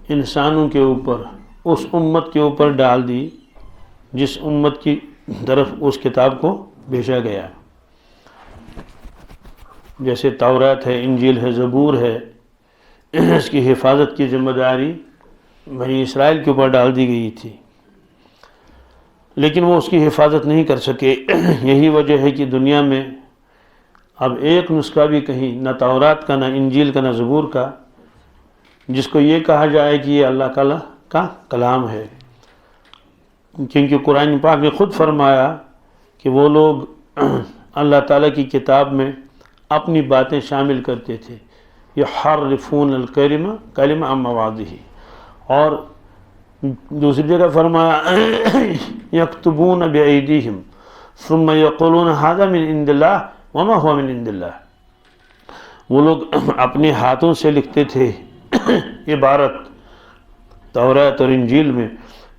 انسانوں کے اوپر اس امت کے اوپر ڈال دی جس امت کی طرف اس کتاب کو بھیجا گیا. جیسے تورات ہے، انجیل ہے، زبور ہے، اس کی حفاظت کی ذمہ داری بنی اسرائیل کے اوپر ڈال دی گئی تھی، لیکن وہ اس کی حفاظت نہیں کر سکے. یہی وجہ ہے کہ دنیا میں اب ایک نسخہ بھی کہیں، نہ تورات کا، نہ انجیل کا، نہ زبور کا، جس کو یہ کہا جائے کہ یہ اللہ تعالیٰ کا کلام ہے. کیونکہ قرآن پاک نے خود فرمایا کہ وہ لوگ اللہ تعالیٰ کی کتاب میں اپنی باتیں شامل کرتے تھے، یحرفون الکلمہ عن مواضعہ. اور دوسری جگہ فرمایا یکتبون بایدیہم ثم یقولون ھذا من عند اللہ وما هو من عند اللہ. وہ لوگ اپنے ہاتھوں سے لکھتے تھے عبارت تورات اور انجیل میں،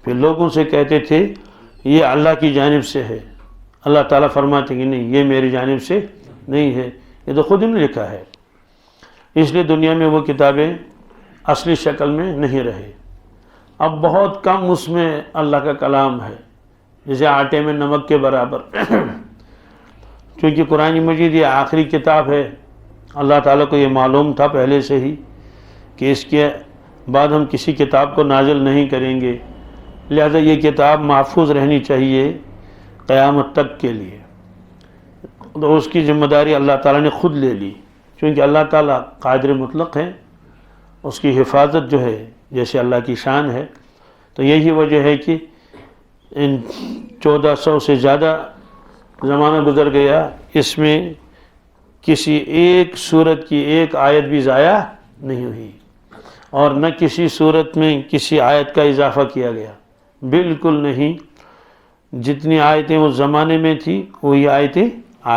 پھر لوگوں سے کہتے تھے یہ اللہ کی جانب سے ہے. اللہ تعالیٰ فرماتے کہ نہیں، یہ میری جانب سے نہیں ہے، یہ تو خود ہی نے لکھا ہے. اس لیے دنیا میں وہ کتابیں اصلی شکل میں نہیں رہے. اب بہت کم اس میں اللہ کا کلام ہے، جیسے آٹے میں نمک کے برابر. کیونکہ قرآن مجید یہ آخری کتاب ہے. اللہ تعالیٰ کو یہ معلوم تھا پہلے سے ہی کہ اس کے بعد ہم کسی کتاب کو نازل نہیں کریں گے، لہذا یہ کتاب محفوظ رہنی چاہیے قیامت تک کے لیے. تو اس کی ذمہ داری اللہ تعالیٰ نے خود لے لی، کیونکہ اللہ تعالیٰ قادر مطلق ہے. اس کی حفاظت جو ہے جیسے اللہ کی شان ہے. تو یہی وجہ ہے کہ ان 1400 سے زیادہ زمانہ گزر گیا، اس میں کسی ایک سورت کی ایک آیت بھی ضائع نہیں ہوئی، اور نہ کسی سورت میں کسی آیت کا اضافہ کیا گیا، بالکل نہیں. جتنی آیتیں اس زمانے میں تھی وہی آیتیں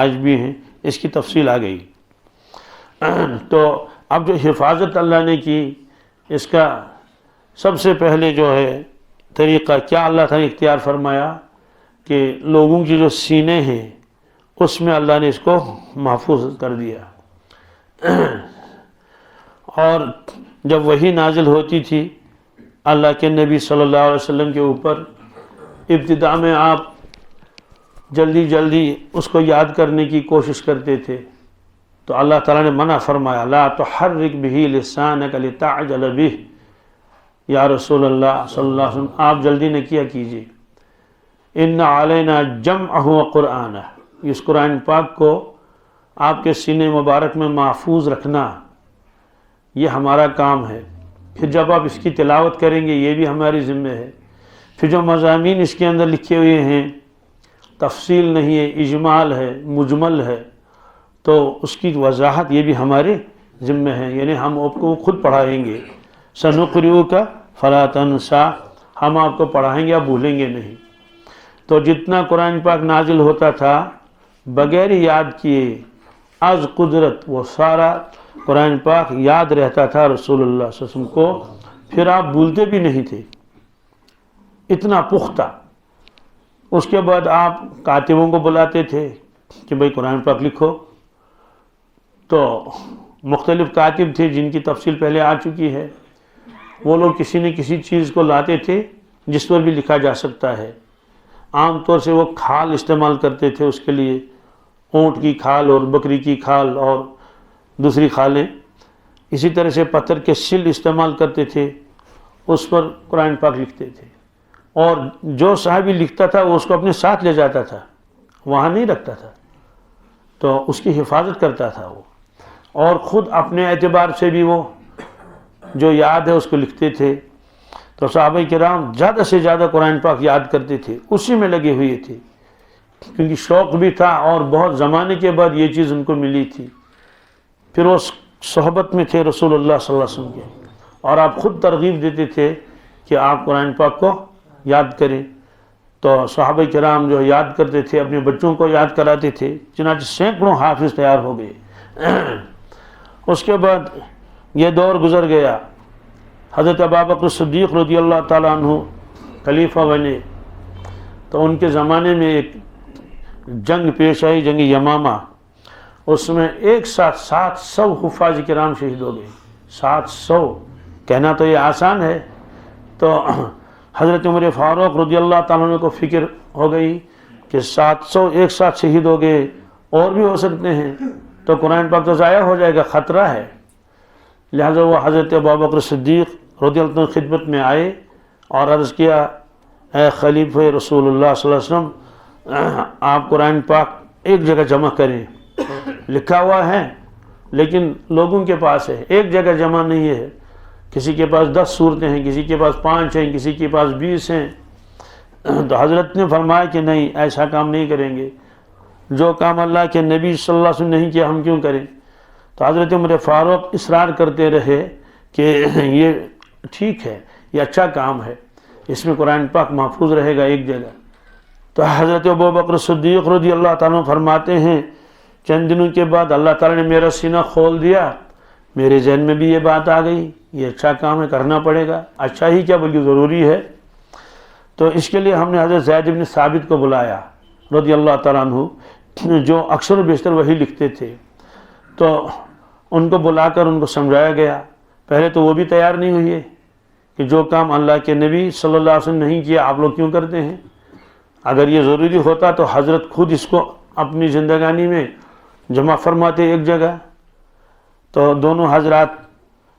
آج بھی ہیں. اس کی تفصیل آ گئی. تو اب جو حفاظت اللہ نے کی، اس کا سب سے پہلے جو ہے طریقہ کیا اللہ تعالیٰ نے اختیار فرمایا کہ لوگوں کی جو سینے ہیں اس میں اللہ نے اس کو محفوظ کر دیا. اور جب وحی نازل ہوتی تھی اللہ کے نبی صلی اللہ علیہ وسلم کے اوپر، ابتداء میں آپ جلدی اس کو یاد کرنے کی کوشش کرتے تھے، تو اللہ تعالیٰ نے منع فرمایا لا تحرک بہ لسانک لتعجل بہ. یا رسول اللہ صلی اللہ علیہ وسلم آپ جلدی نہ کیا کیجیے. ان علینا جمعہ وقرآنہ، اس قرآن پاک کو آپ کے سینے مبارک میں محفوظ رکھنا یہ ہمارا کام ہے. پھر جب آپ اس کی تلاوت کریں گے یہ بھی ہماری ذمہ ہے. پھر جو مضامین اس کے اندر لکھے ہوئے ہیں، تفصیل نہیں ہے، اجمال ہے، مجمل ہے، تو اس کی وضاحت یہ بھی ہمارے ذمہ ہے. یعنی ہم آپ کو خود پڑھائیں گے. سنقرئک فلا تنسى، ہم آپ کو پڑھائیں گے، آپ بھولیں گے نہیں. تو جتنا قرآن پاک نازل ہوتا تھا بغیر یاد کیے از قدرت، وہ سارا قرآن پاک یاد رہتا تھا رسول اللہ صلی اللہ علیہ وسلم کو. پھر آپ بھولتے بھی نہیں تھے، اتنا پختہ. اس کے بعد آپ کاتبوں کو بلاتے تھے کہ بھائی قرآن پاک لکھو. تو مختلف کاتب تھے جن کی تفصیل پہلے آ چکی ہے. وہ لوگ کسی نہ کسی چیز کو لاتے تھے جس پر بھی لکھا جا سکتا ہے. عام طور سے وہ کھال استعمال کرتے تھے اس کے لیے، اونٹ کی کھال اور بکری کی کھال اور دوسری کھالیں. اسی طرح سے پتھر کے سل استعمال کرتے تھے، اس پر قرآن پاک لکھتے تھے. اور جو صحابی لکھتا تھا وہ اس کو اپنے ساتھ لے جاتا تھا، وہاں نہیں رکھتا تھا. تو اس کی حفاظت کرتا تھا وہ، اور خود اپنے اعتبار سے بھی وہ جو یاد ہے اس کو لکھتے تھے. تو صحابہ کرام زیادہ سے زیادہ قرآن پاک یاد کرتے تھے، اسی میں لگے ہوئے تھے، کیونکہ شوق بھی تھا اور بہت زمانے کے بعد یہ چیز ان کو ملی تھی. پھر وہ صحبت میں تھے رسول اللہ صلی اللہ علیہ وسلم کے، اور آپ خود ترغیب دیتے تھے کہ آپ قرآن پاک کو یاد کریں. تو صحابہ کرام جو یاد کرتے تھے اپنے بچوں کو یاد کراتے تھے، چنانچہ سینکڑوں حافظ تیار ہو گئے. اس کے بعد یہ دور گزر گیا. حضرت ابوبکر صدیق رضی اللہ تعالیٰ عنہ خلیفہ بنے، تو ان کے زمانے میں ایک جنگ پیش آئی، جنگ یمامہ. اس میں ایک ساتھ 700 حفاظ کرام شہید ہو گئے. 700 کہنا تو یہ آسان ہے. تو حضرت عمر فاروق رضی اللہ تعالیٰ عنہ کو فکر ہو گئی کہ 700 ایک ساتھ شہید ہو گئے، اور بھی ہو سکتے ہیں، تو قرآن پاک تو ضائع ہو جائے گا، خطرہ ہے. لہذا وہ حضرت ابوبکر صدیق رضی اللہ عنہ خدمت میں آئے اور عرض کیا، اے خلیفہ رسول اللہ صلی اللہ علیہ وسلم، آپ قرآن پاک ایک جگہ جمع کریں. لکھا ہوا ہے لیکن لوگوں کے پاس ہے، ایک جگہ جمع نہیں ہے. کسی کے پاس 10 صورتیں ہیں، کسی کے پاس 5 ہیں، کسی کے پاس 20 ہیں. تو حضرت نے فرمایا کہ نہیں، ایسا کام نہیں کریں گے، جو کام اللہ کے نبی صلی اللہ علیہ وسلم نے نہیں کیا ہم کیوں کریں. تو حضرت عمر فاروق اصرار کرتے رہے کہ یہ ٹھیک ہے، یہ اچھا کام ہے، اس میں قرآن پاک محفوظ رہے گا ایک جگہ. تو حضرت ابوبکر صدیق رضی اللہ تعالیٰ فرماتے ہیں، چند دنوں کے بعد اللہ تعالیٰ نے میرا سینہ کھول دیا، میرے ذہن میں بھی یہ بات آ گئی، یہ اچھا کام ہے، کرنا پڑے گا. اچھا ہی کیا بلکہ ضروری ہے. تو اس کے لیے ہم نے حضرت زید بن ثابت کو بلایا رضی اللہ تعالیٰ عنہ، جو اکثر و بیشتر وہی لکھتے تھے. تو ان کو بلا کر ان کو سمجھایا گیا. پہلے تو وہ بھی تیار نہیں ہوئے کہ جو کام اللہ کے نبی صلی اللہ علیہ وسلم نہیں کیا آپ لوگ کیوں کرتے ہیں. اگر یہ ضروری ہوتا تو حضرت خود اس کو اپنی زندگانی میں جمع فرماتے ایک جگہ. تو دونوں حضرات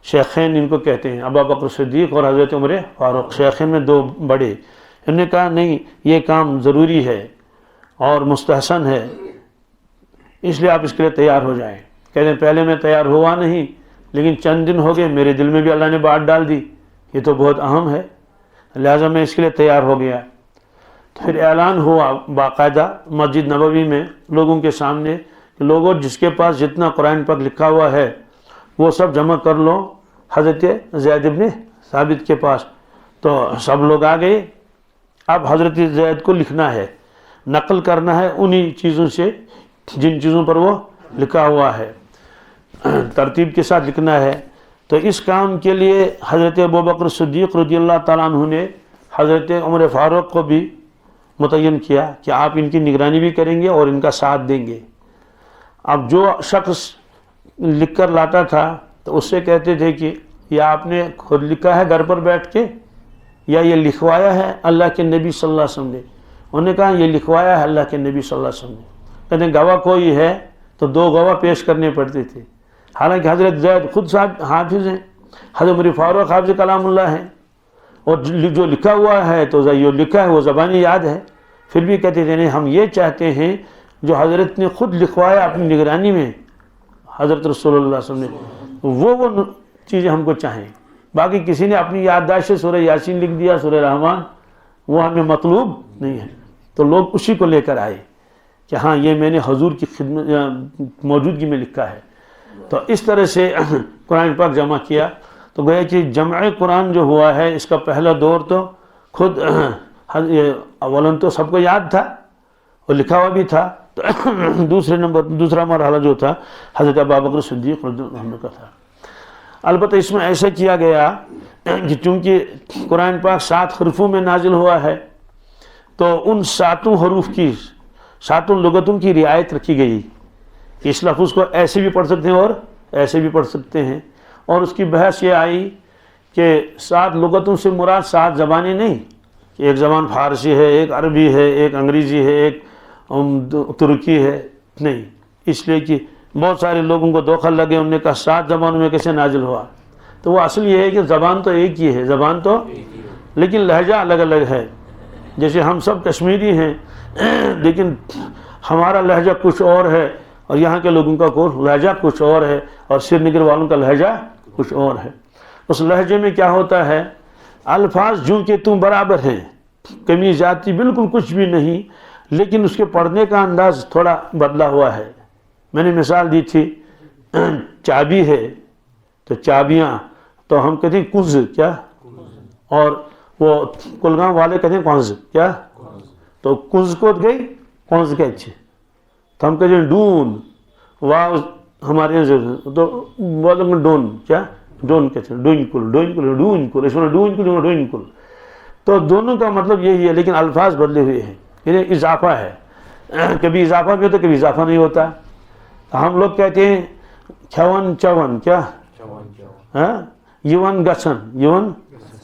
شیخین ان کو کہتے ہیں، ابوبکر صدیق اور حضرت عمر فاروق، شیخین میں 2 بڑے. انہوں نے کہا نہیں، یہ کام ضروری ہے اور مستحسن ہے، اس لیے آپ اس کے لیے تیار ہو جائیں. کہتے ہیں پہلے میں تیار ہوا نہیں، لیکن چند دن ہو گئے، میرے دل میں بھی اللہ نے بات ڈال دی، یہ تو بہت اہم ہے، لہٰذا میں اس کے لیے تیار ہو گیا. پھر اعلان ہوا باقاعدہ مسجد نبوی میں لوگوں کے سامنے کہ لوگوں جس کے پاس جتنا قرآن پاک لکھا ہوا ہے وہ سب جمع کر لو حضرت زید بن ثابت کے پاس. تو سب لوگ آ گئے. اب حضرت زید کو لکھنا ہے، نقل کرنا ہے انہی چیزوں سے جن چیزوں پر وہ لکھا ہوا ہے، ترتیب کے ساتھ لکھنا ہے. تو اس کام کے لیے حضرت ابوبکر صدیق رضی اللہ تعالیٰ عنہ نے حضرت عمر فاروق کو بھی متعین کیا کہ آپ ان کی نگرانی بھی کریں گے اور ان کا ساتھ دیں گے. اب جو شخص لکھ کر لاتا تھا تو اس سے کہتے تھے کہ یہ آپ نے خود لکھا ہے گھر پر بیٹھ کے یا یہ لکھوایا ہے اللہ کے نبی صلی اللہ علیہ وسلم نے. انہوں نے کہا یہ لکھوایا ہے اللہ کے نبی صلی اللہ علیہ وسلم نے. کہتے ہیں گواہ کوئی ہے تو 2 گواہ پیش کرنے پڑتے تھے. حالانکہ حضرت زید خود حافظ ہیں، حضرت عمر فاروق حافظ کلام اللہ ہیں، اور جو لکھا ہوا ہے تو جو لکھا ہے وہ زبانی یاد ہے. پھر بھی کہتے تھے نہیں، ہم یہ چاہتے ہیں جو حضرت نے خود لکھوایا اپنی نگرانی میں حضرت رسول اللہ صلی اللہ علیہ وسلم نے، وہ چیزیں ہم کو چاہیں. باقی کسی نے اپنی یادداشت سے سورہ یاسین لکھ دیا، سورہ رحمان، وہ ہمیں مطلوب نہیں ہے. تو لوگ اسی کو لے کر آئے کہ ہاں یہ میں نے حضور کی خدمت موجودگی میں لکھا ہے. تو اس طرح سے قرآن پاک جمع کیا. تو گویا کہ جمع قرآن جو ہوا ہے اس کا پہلا دور تو خود اولاً تو سب کو یاد تھا اور لکھا ہوا بھی تھا. تو دوسرا مرحلہ جو تھا حضرت ابوبکر صدیق رضی اللہ عنہ کا تھا. البتہ اس میں ایسا کیا گیا کہ چونکہ قرآن پاک 7 حروفوں میں نازل ہوا ہے تو ان 7 حروف کی 7 لغتوں کی رعایت رکھی گئی. اس لفظ کو ایسے بھی پڑھ سکتے ہیں اور ایسے بھی پڑھ سکتے ہیں. اور اس کی بحث یہ آئی کہ 7 لغتوں سے مراد 7 زبانیں نہیں، کہ ایک زبان فارسی ہے، ایک عربی ہے، ایک انگریزی ہے، ایک ترکی ہے، نہیں. اس لیے کہ بہت سارے لوگوں کو دھوکہ لگے، انہوں نے کہا 7 زبانوں میں کیسے نازل ہوا. تو وہ اصل یہ ہے کہ زبان تو ایک ہی ہے، زبان تو لیکن لہجہ الگ الگ ہے. جیسے ہم سب کشمیری ہیں لیکن ہمارا لہجہ کچھ اور ہے اور یہاں کے لوگوں کا لہجہ کچھ اور ہے اور سری نگر والوں کا لہجہ کچھ اور ہے. اس لہجے میں کیا ہوتا ہے، الفاظ جو کہ تم برابر ہیں، کمی زیادتی بالکل کچھ بھی نہیں، لیکن اس کے پڑھنے کا انداز تھوڑا بدلا ہوا ہے. میں نے مثال دی تھی، چابی ہے تو چابیاں تو ہم کہتے ہیں کنز، کیا، اور وہ کلگام والے کہتے ہیں کنز، کیا. تو کنز کو گئی کنز کے اچھے تو ہم کہتے ہیں ڈون، واہ ہمارے یہاں تو بولیں گے ڈون، کیا، ڈون کہتے ہیں، ڈوئن کل، ڈوئن کل، ڈوئن کل، اس میں ڈوئن کل، ڈوئن کل. تو دونوں کا مطلب یہی ہے لیکن الفاظ بدلے ہوئے ہیں. یعنی اضافہ ہے، کبھی اضافہ بھی ہوتا کبھی اضافہ نہیں ہوتا. ہم لوگ کہتے ہیں چھون چون، کیا، یون گچھن یون،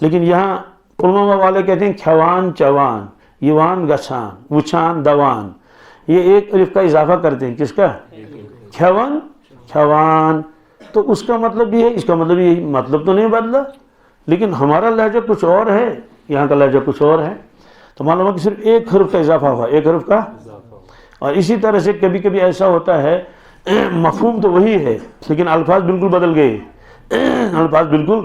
لیکن یہاں پلوامہ والے کہتے ہیں کھوان چوان، یوان گچھان، وچھان دوان، یہ ایک الف کا اضافہ کرتے ہیں، کس کا؟ کھوان کھوان، تو اس کا مطلب بھی ہے، اس کا مطلب یہی، مطلب تو نہیں بدلا، لیکن ہمارا لہجہ کچھ اور ہے، یہاں کا لہجہ کچھ اور ہے، تو معلوم ہے کہ صرف ایک حرف کا اضافہ ہوا، ایک حرف کا۔ اور اسی طرح سے کبھی کبھی ایسا ہوتا ہے مفہوم تو وہی ہے لیکن الفاظ بالکل بدل گئے، الفاظ بالکل،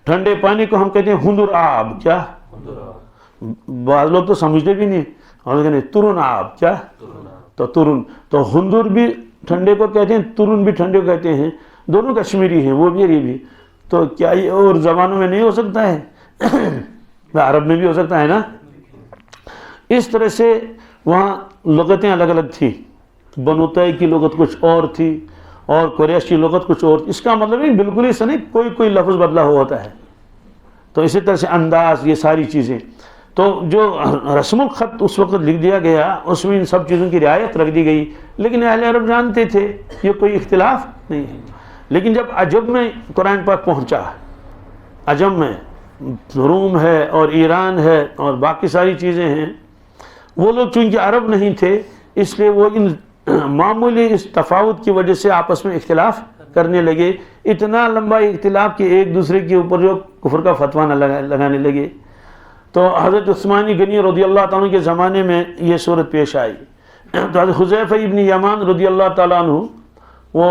ٹھنڈے پانی کو ہم کہتے ہیں ہندر آب، کیا؟ بعض لوگ تو سمجھتے بھی نہیں، اور کہتے ہیں ترن آب، کیا؟ تو ترن، تو ہندر بھی ٹھنڈے کو کہتے ہیں، ترن بھی ٹھنڈے کو کہتے ہیں، دونوں کشمیری ہیں، وہ بھی اور یہ بھی، تو کیا یہ اور زبانوں میں نہیں ہو سکتا ہے؟ عرب میں بھی ہو سکتا ہے نا۔ اس طرح سے وہاں لغتیں الگ الگ تھی، بنو طے کی لغت کچھ اور تھی اور قریش کی لغت کچھ اور تھی، اس کا مطلب نہیں بالکل ہی نہیں، کوئی کوئی لفظ بدلا ہوا ہوتا ہے، تو اسی طرح سے انداز، یہ ساری چیزیں، تو جو رسم الخط اس وقت لکھ دیا گیا اس میں ان سب چیزوں کی رعایت رکھ دی گئی، لیکن اہل عرب جانتے تھے یہ کوئی اختلاف نہیں ہے۔ لیکن جب عجم میں قرآن پاک پہنچا، عجم میں روم ہے اور ایران ہے اور باقی ساری چیزیں ہیں، وہ لوگ چونکہ عرب نہیں تھے اس لیے وہ ان معمولی اس تفاوت کی وجہ سے آپس میں اختلاف کرنے لگے، اتنا لمبا اختلاف کہ ایک دوسرے کے اوپر جو کفر کا فتویٰ نہ لگانے لگے۔ تو حضرت عثمان غنی رضی اللہ تعالیٰ کے زمانے میں یہ صورت پیش آئی، تو حضرت حذیفہ ابن یمان رضی اللہ تعالیٰ عنہ وہ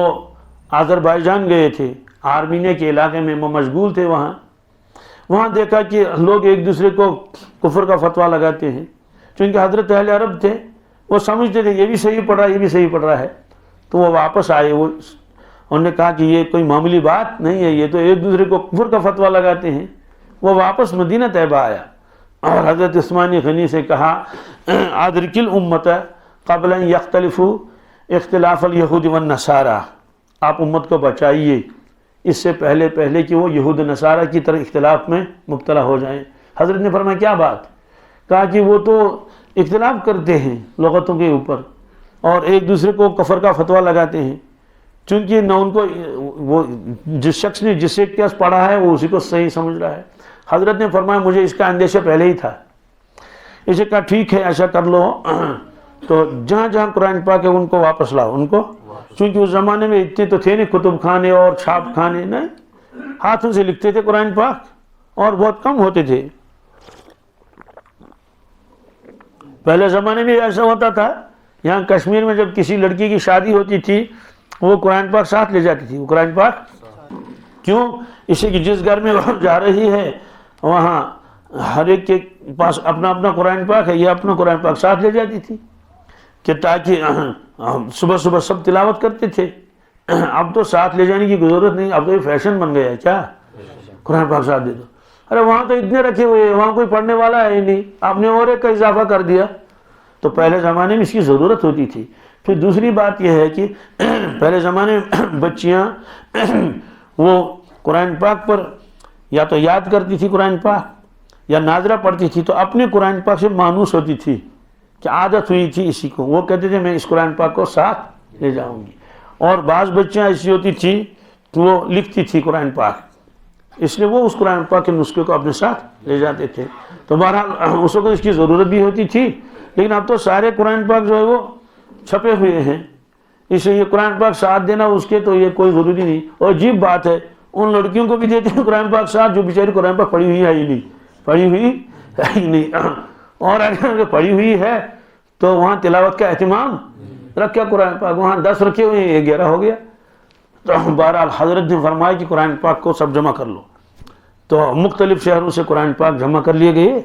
آذربائیجان گئے تھے، آرمینیہ کے علاقے میں، وہ مشغول تھے وہاں دیکھا کہ لوگ ایک دوسرے کو کفر کا فتویٰ لگاتے ہیں، چونکہ حضرت اہل عرب تھے وہ سمجھتے تھے یہ بھی صحیح پڑھ رہا ہے، یہ بھی صحیح پڑھ رہا ہے، تو وہ واپس آئے، انہوں نے کہا کہ یہ کوئی معمولی بات نہیں ہے، یہ تو ایک دوسرے کو کفر کا فتویٰ لگاتے ہیں۔ وہ واپس مدینہ طیبہ آیا اور حضرت عثمان غنی سے کہا ادرک الامت قبل ان یختلفوا اختلاف الیہود والنصارى، آپ امت کو بچائیے اس سے پہلے کہ وہ یہود نصارہ کی طرح اختلاف میں مبتلا ہو جائیں۔ حضرت نے فرمایا کیا بات؟ کہا کہ وہ تو اختلاف کرتے ہیں لغتوں کے اوپر اور ایک دوسرے کو کفر کا فتویٰ لگاتے ہیں، چونکہ نہ ان کو وہ جس شخص نے جسے کیا پڑھا ہے وہ اسی کو صحیح سمجھ رہا ہے۔ حضرت نے فرمایا مجھے اس کا اندیشہ پہلے ہی تھا، اسے کہا ٹھیک ہے ایسا کر لو، تو جہاں جہاں قرآن پاک ہے ان کو واپس لاؤ، ان کو، چونکہ اس زمانے میں اتنے تو تھے نہیں کتب خانے اور چھاپ خانے، نہیں، ہاتھوں سے لکھتے تھے قرآن پاک اور بہت کم ہوتے تھے۔ پہلے زمانے میں ایسا ہوتا تھا، یہاں کشمیر میں جب کسی لڑکی کی شادی ہوتی تھی وہ قرآن پاک ساتھ لے جاتی تھی، وہ قرآن پاک، کیوں؟ اسے کہ جس گھر میں وہ جا رہی ہے وہاں ہر ایک کے پاس اپنا اپنا قرآن پاک ہے، یہ اپنا قرآن پاک ساتھ لے جاتی تھی کہ تاکہ صبح صبح سب تلاوت کرتے تھے۔ اب تو ساتھ لے جانے کی ضرورت نہیں، اب تو یہ فیشن بن گیا ہے، کیا قرآن پاک ساتھ دے دو، ارے وہاں تو اتنے رکھے ہوئے ہیں، وہاں کوئی پڑھنے والا ہے ہی نہیں، آپ نے اور ایک کا اضافہ کر دیا۔ تو پہلے زمانے میں اس کی ضرورت ہوتی تھی۔ پھر دوسری بات یہ ہے کہ پہلے زمانے میں بچیاں وہ قرآن پاک پر یا تو یاد کرتی تھی قرآن پاک یا ناظرہ پڑھتی تھی، تو اپنے قرآن پاک سے مانوس ہوتی تھی کہ عادت ہوئی تھی اسی کو، وہ کہتے تھے میں اس قرآن پاک کو ساتھ لے جاؤں گی۔ اور بعض بچیاں ایسی ہوتی تھی کہ وہ لکھتی تھی قرآن پاک، اس لیے وہ اس قرآن پاک کے نسخے کو اپنے ساتھ لے جاتے تھے۔ تو بہرحال اس وقت اس کی ضرورت بھی ہوتی تھی، لیکن اب تو سارے قرآن پاک جو ہے وہ چھپے ہوئے ہیں، اس لیے یہ قرآن پاک ساتھ دینا اس کے تو یہ کوئی ضروری نہیں۔ اور عجیب بات ہے ان لڑکیوں کو بھی دیتے ہیں قرآن پاک ساتھ جو بیچاری قرآن پاک پڑھی ہوئی ہے ہی نہیں، پڑھی ہوئی ہے ہی نہیں، اور اگر پڑھی ہوئی ہے تو وہاں تلاوت کا اہتمام رکھا قرآن پاک، وہاں 10 رکھے ہوئے ہیں، 11 ہو گیا۔ تو بہرحال حضرت نے فرمایا کہ قرآن پاک کو سب جمع کر لو، تو مختلف شہروں سے قرآن پاک جمع کر لیے گئے۔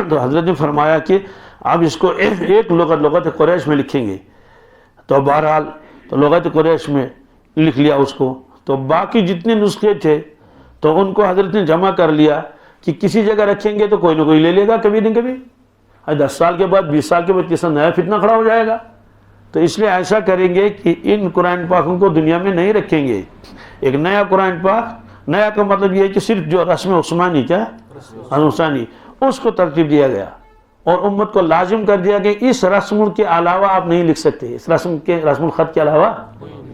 تو حضرت نے فرمایا کہ اب اس کو ایک لغت قریش میں لکھیں گے، تو بہرحال تو لغت قریش میں لکھ لیا اس کو۔ تو باقی جتنے نسخے تھے تو ان کو حضرت نے جمع کر لیا کہ کسی جگہ رکھیں گے تو کوئی نہ کوئی لے لے گا کبھی نہ کبھی، 10 سال کے بعد 20 سال کے بعد کسی نیا فتنہ کھڑا ہو جائے گا، تو اس لیے ایسا کریں گے کہ ان قرآن پاکوں کو دنیا میں نہیں رکھیں گے، ایک نیا قرآن پاک، نیا کا مطلب یہ ہے کہ صرف جو رسم عثمانی، کیا عثمانی، اس کو ترتیب دیا گیا اور امت کو لازم کر دیا کہ اس رسم کے علاوہ آپ نہیں لکھ سکتے، اس رسم الخط کے علاوہ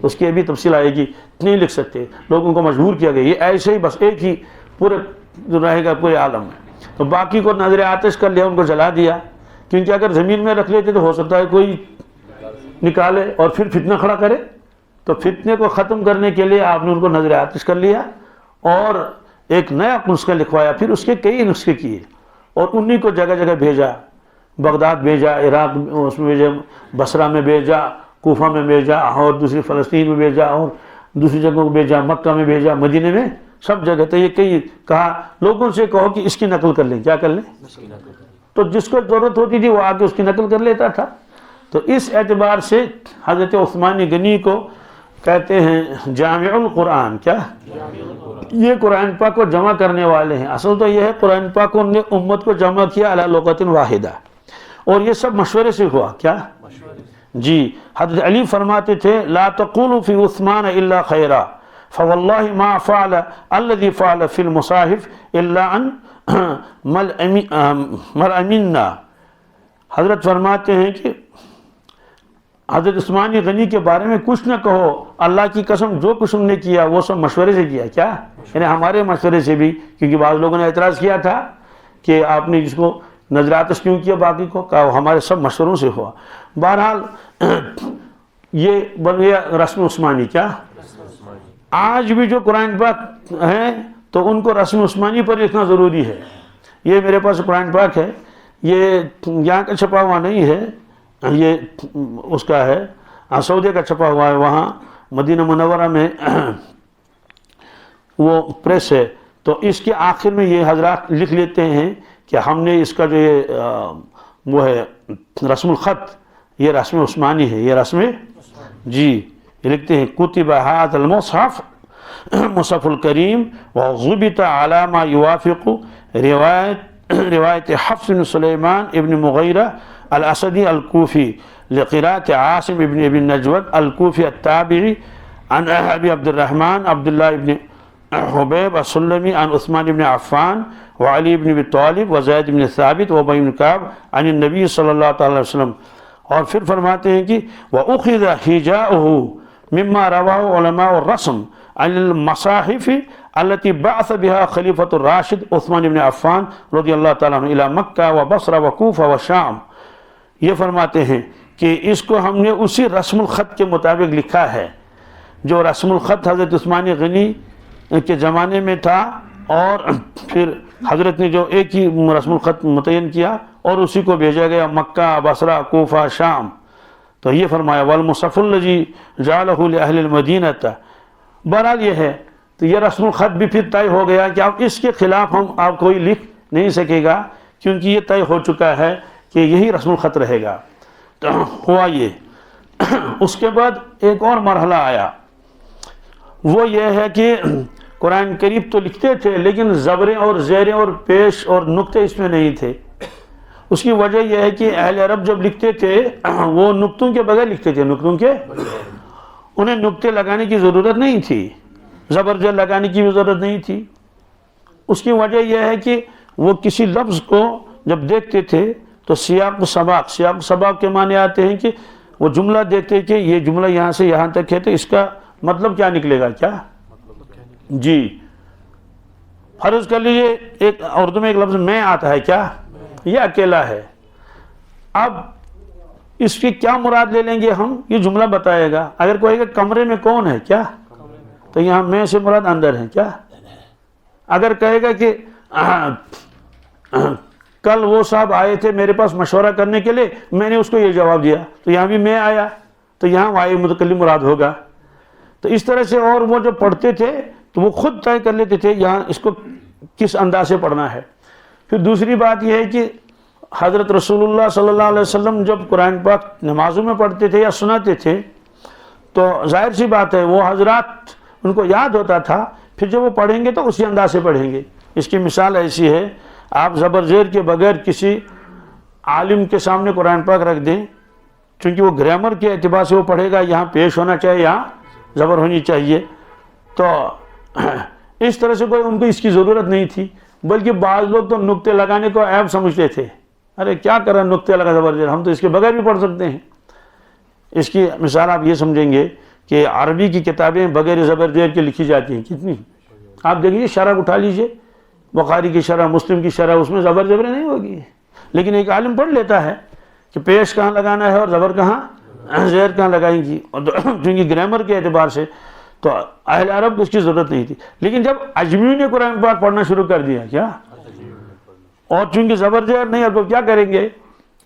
اس کی ابھی تفصیل آئے گی، نہیں لکھ سکتے، لوگوں کو مجبور کیا گیا، یہ ایسے ہی بس ایک ہی پورے جو رہے گا پورے عالم میں۔ تو باقی کو نظر آتش کر لیا، ان کو جلا دیا، کیونکہ اگر زمین میں رکھ لیتے تو ہو سکتا ہے کوئی نکالے اور پھر فتنہ کھڑا کرے، تو فتنے کو ختم کرنے کے لیے آپ نے ان کو نظر آتش کر لیا اور ایک نیا نسخہ لکھوایا، پھر اس کے کئی نسخے کیے اور انہی کو جگہ جگہ بھیجا، بغداد بھیجا، عراق اس میں بھیجا، بصرہ میں بھیجا، کوفہ میں بھیجا، اور دوسری فلسطین میں بھیجا، اور دوسری جگہوں کو بھیجا، مکہ میں بھیجا، مدینے میں، سب جگہ۔ تو یہ کئی کہا لوگوں سے کہو کہ اس کی نقل کر لیں، کیا کر لیں؟ تو جس کو ضرورت ہوتی تھی وہ آ کے اس کی نقل کر لیتا تھا۔ تو اس اعتبار سے حضرت عثمان غنی کو کہتے ہیں جامع القرآن، کیا؟ یہ قرآن پاک کو جمع کرنے والے ہیں۔ اصل تو یہ ہے قرآن پاک کو نے امت کو جمع کیا علی لغۃ واحدہ، اور یہ سب مشورے سے ہوا، کیا؟ جی، حضرت علی فرماتے تھے لا تقولوا فی عثمان الا خیرا فواللہ ما فعل الذی فعل فی المصاحف الا ان ملعمنا۔ حضرت فرماتے ہیں کہ حضرت عثمان غنی کے بارے میں کچھ نہ کہو، اللہ کی قسم جو کچھ ہم نے کیا وہ سب مشورے سے کیا، کیا؟ یعنی ہمارے مشورے سے بھی، کیونکہ بعض لوگوں نے اعتراض کیا تھا کہ آپ نے جس کو نظراتش کیوں کیا باقی کو، کہا ہمارے سب مشوروں سے ہوا۔ بہرحال یہ بن گیا رسم عثمانی، کیا؟ آج بھی جو قرآن پاک ہیں تو ان کو رسم عثمانی پر لکھنا ضروری ہے۔ یہ میرے پاس قرآن پاک ہے، یہ یہاں کا چھپا ہوا نہیں ہے، یہ اس کا ہے سعودیہ کا چھپا ہوا ہے، وہاں مدینہ منورہ میں وہ پریس ہے۔ تو اس کے آخر میں یہ حضرات لکھ لیتے ہیں کہ ہم نے اس کا جو یہ وہ ہے رسم الخط، یہ رسم عثمانی ہے، یہ رسم، جی، یہ لکھتے ہیں کتب ھذا المصحف مصحف الکریم وضبط علی ما یوافق روایت حفص بن سلیمان ابن مغیرہ الاسدی الکوفی لقراءۃ عاصم ابن ابی النجود الکوفی التابعی عن ابی عبد الرحمن عبداللہ ابن حبیب السلمی عن عثمان ابن عفان وعلی ابن ابی طالب وزید ابن ثابت وابی بن کعب عن النبی صلی اللہ تعالی وسلم۔ اور پھر فرماتے ہیں کہ وَأُخِذَ حِجَاؤُهُ مِمَّا رَوَاهُ عُلَمَاءُ الرَّسْمِ عن المصاحف التي بعث بها خلیفۃ الراشد عثمان بن عفان رضی اللہ تعالیٰ عنہ الى مکہ و بصرہ و کوفہ و شام۔ یہ فرماتے ہیں کہ اس کو ہم نے اسی رسم الخط کے مطابق لکھا ہے جو رسم الخط حضرت عثمان غنی کے زمانے میں تھا، اور پھر حضرت نے جو ایک ہی رسم الخط متعین کیا اور اسی کو بھیجا گیا مکہ، بصرہ، کوفہ، شام۔ تو یہ فرمایا والمصحف الذی جعلہ لأہل المدینہ۔ بہرحال یہ ہے، تو یہ رسم الخط بھی پھر طے ہو گیا کہ اب اس کے خلاف ہم آپ کوئی لکھ نہیں سکے گا، کیونکہ یہ طے ہو چکا ہے کہ یہی رسم الخط رہے گا۔ تو ہوا یہ۔ اس کے بعد ایک اور مرحلہ آیا، وہ یہ ہے کہ قرآن کریم تو لکھتے تھے لیکن زبریں اور زیریں اور پیش اور نقطے اس میں نہیں تھے۔ اس کی وجہ یہ ہے کہ اہل عرب جب لکھتے تھے وہ نقطوں کے بغیر لکھتے تھے، نقطوں کے، انہیں نقطے لگانے کی ضرورت نہیں تھی، زبر زیر لگانے کی بھی ضرورت نہیں تھی۔ اس کی وجہ یہ ہے کہ وہ کسی لفظ کو جب دیکھتے تھے تو سیاق و سباق، سیاق و سباق کے معنی آتے ہیں کہ وہ جملہ دیکھتے کہ یہ جملہ یہاں سے یہاں تک ہے تو اس کا مطلب کیا نکلے گا، کیا؟ جی، فرض کر لیجیے ایک اردو میں ایک لفظ میں آتا ہے، کیا؟ یہ اکیلا ہے، اب اس کی کیا مراد لے لیں گے ہم؟ یہ جملہ بتائے گا۔ اگر کوئی کہ کمرے میں کون ہے، کیا؟ تو یہاں میں سے مراد اندر ہے، کیا؟ اگر کہے گا کہ کل وہ صاحب آئے تھے میرے پاس مشورہ کرنے کے لیے، میں نے اس کو یہ جواب دیا، تو یہاں بھی میں آیا، تو یہاں واحد متکلم مراد ہوگا۔ تو اس طرح سے، اور وہ جو پڑھتے تھے تو وہ خود طے کر لیتے تھے یہاں اس کو کس انداز سے پڑھنا ہے۔ پھر دوسری بات یہ ہے کہ حضرت رسول اللہ صلی اللہ علیہ وسلم جب قرآن پاک نمازوں میں پڑھتے تھے یا سناتے تھے تو ظاہر سی بات ہے وہ حضرات ان کو یاد ہوتا تھا، پھر جب وہ پڑھیں گے تو اسی انداز سے پڑھیں گے۔ اس کی مثال ایسی ہے، آپ زبر زیر کے بغیر کسی عالم کے سامنے قرآن پاک رکھ دیں، چونکہ وہ گرامر کے اعتبار سے وہ پڑھے گا یہاں پیش ہونا چاہیے، یہاں زبر ہونی چاہیے، تو اس طرح سے کوئی ان کو اس کی ضرورت نہیں تھی، بلکہ بعض لوگ تو نقطے لگانے کو عیب سمجھتے تھے، ارے کیا کریں نقطے لگا زبر زیر، ہم تو اس کے بغیر بھی پڑھ سکتے ہیں۔ اس کی مثال آپ یہ سمجھیں گے کہ عربی کی کتابیں بغیر زبر زیر کے لکھی جاتی ہیں، کتنی؟ آپ دیکھیے شرح اٹھا لیجئے، بخاری کی شرح، مسلم کی شرح، اس میں زبر زبر نہیں ہوگی، لیکن ایک عالم پڑھ لیتا ہے کہ پیش کہاں لگانا ہے اور زبر کہاں، زیر کہاں لگائیں گی، اور چونکہ گرامر کے اعتبار سے تو اہل عرب کو اس کی ضرورت نہیں تھی، لیکن جب اجمیوں نے قرآن پاک پڑھنا شروع کر دیا کیا، اور چونکہ زبر زیر نہیں، اب کیا کریں گے،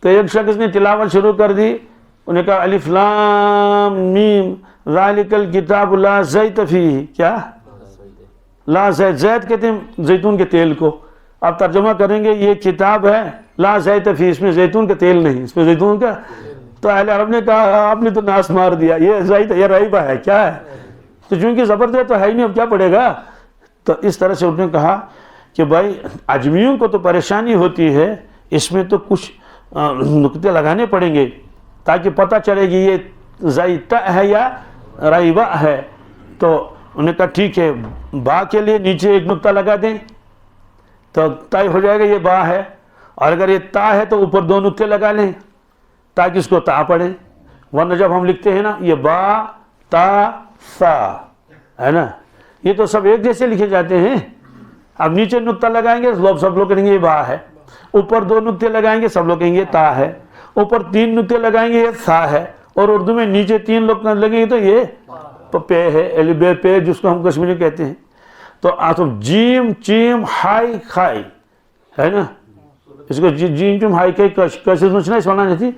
تو ایک شخص نے تلاوت شروع کر دی، انہیں کہا الف لام میم ذالک الکتاب لا زیت فیہ، کیا لا زیت، زیت کہتے ہیں زیتون کے تیل کو، آپ ترجمہ کریں گے یہ کتاب ہے لا زیت فیہ، اس میں زیتون کا تیل نہیں، اس میں زیتون کا، تو اہل عرب نے کہا آپ نے تو ناس مار دیا، یہ زیت، یہ ریبہ ہے، کیا ہے، تو چونکہ زبر زیر تو ہے ہی نہیں، اب کیا پڑے گا، تو اس طرح سے انہوں نے کہا کہ بھائی اجمیوں کو تو پریشانی ہوتی ہے، اس میں تو کچھ نقطے لگانے پڑیں گے تاکہ پتہ چلے گی یہ زیتہ ہے یا ریبہ ہے، تو انہوں نے کہا ٹھیک ہے، با کے لیے نیچے ایک نقطہ لگا دیں تو طے ہو جائے گا یہ با ہے، اور اگر یہ تا ہے تو اوپر دو نقطے لگا لیں تاکہ اس کو تا پڑھیں، ورنہ جب ہم لکھتے ہیں نا یہ با تا سا ہے نا، یہ تو سب ایک جیسے لکھے جاتے ہیں، اب نیچے نقطہ لگائیں گے سب لوگ کہیں گے یہ با ہے، اوپر دو نقطے لگائیں گے سب لوگ کہیں گے یہ تا ہے، اوپر تین نقطے لگائیں گے یہ سا ہے، اور اردو میں نیچے تین لوگ لگیں گے تو یہ پے ہے، بے پے جس کو ہم کشمیری کہتے ہیں، تو جیم چیم ہائی کھائی ہے نا، اس کو جیم چیم ہائی کھائی کیسے سوچنا سونا جاتی،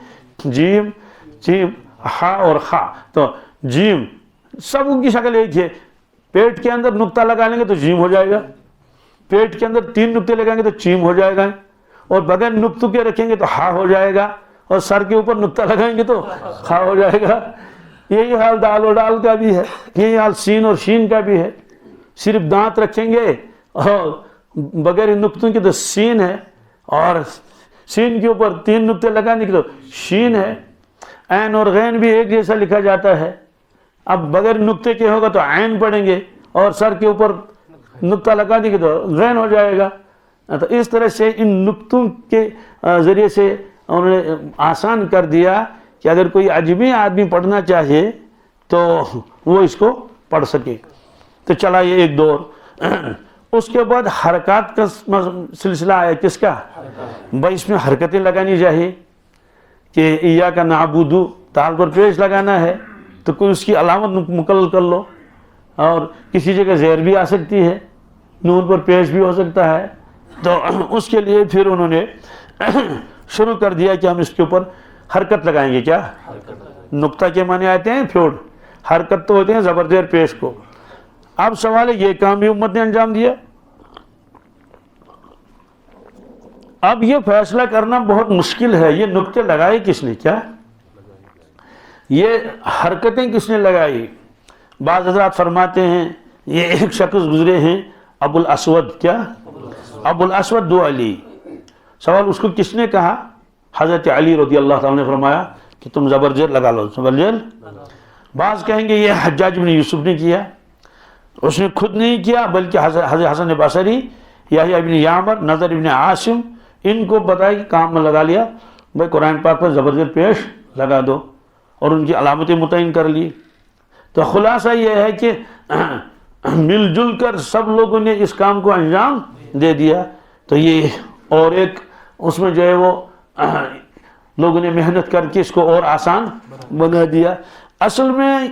جیم چیم ہا اور خا، تو جیم سب ان کی شکل ایک ہے، پیٹ کے اندر نقطہ لگا لیں گے تو جیم ہو جائے گا، پیٹ کے اندر تین نقطے لگائیں گے تو چیم ہو جائے گا، اور بغیر نقطوں کے رکھیں گے تو ہا ہو جائے گا، اور سر کے اوپر نقطہ لگائیں گے تو خا ہو جائے گا، یہی حال دال و ڈال کا بھی ہے، یہی حال سین اور شین کا بھی ہے، صرف دانت رکھیں گے اور بغیر نقطوں کے تو سین ہے، اور سین کے اوپر تین نقطے لگانے کے تو شین ہے، عین اور غین بھی ایک جیسا لکھا جاتا ہے، اب بغیر نقطے کے ہوگا تو عین پڑھیں گے، اور سر کے اوپر نقطہ لگا دیں گے تو غین ہو جائے گا، تو اس طرح سے ان نقطوں کے ذریعے سے انہوں نے آسان کر دیا کہ اگر کوئی عجمی آدمی پڑھنا چاہے تو وہ اس کو پڑھ سکے، تو چلا یہ ایک دور، اس کے بعد حرکات کا سلسلہ آیا، کس کا، بھائی اس میں حرکتیں لگانی چاہیے کہ ایاک نعبد تال پر پیش لگانا ہے تو کوئی اس کی علامت مقرر کر لو، اور کسی جگہ زیر بھی آ سکتی ہے، نون پر پیش بھی ہو سکتا ہے، تو اس کے لیے پھر انہوں نے شروع کر دیا کہ ہم اس کے اوپر حرکت لگائیں گے، کیا نقطہ کے معنی آتے ہیں پھوڑ، حرکت تو ہوتے ہیں زبر زیر پیش کو، اب سوال ہے یہ کام بھی امت نے انجام دیا، اب یہ فیصلہ کرنا بہت مشکل ہے یہ نقطے لگائے کس نے، کیا یہ حرکتیں کس نے لگائی، بعض حضرات فرماتے ہیں یہ ایک شخص گزرے ہیں ابو الاسود، کیا ابو الاسود دو علی، سوال اس کو کس نے کہا، حضرت علی رضی اللہ تعالیٰ نے فرمایا کہ تم زبر زیر لگا لو، زبر زیر، بعض کہیں گے یہ حجاج بن یوسف نے کیا، اس نے خود نہیں کیا بلکہ حضرت حسن بصری، یحییٰ بن یعمر، نضر بن عاصم، ان کو بتایا کہ کام میں لگا لیا، بھائی قرآن پاک پر زبر زیر پیش لگا دو، اور ان کی علامتیں متعین کر لی، تو خلاصہ یہ ہے کہ مل جل کر سب لوگوں نے اس کام کو انجام دے دیا، تو یہ اور ایک اس میں جو ہے وہ لوگوں نے محنت کر کے اس کو اور آسان بنا دیا، اصل میں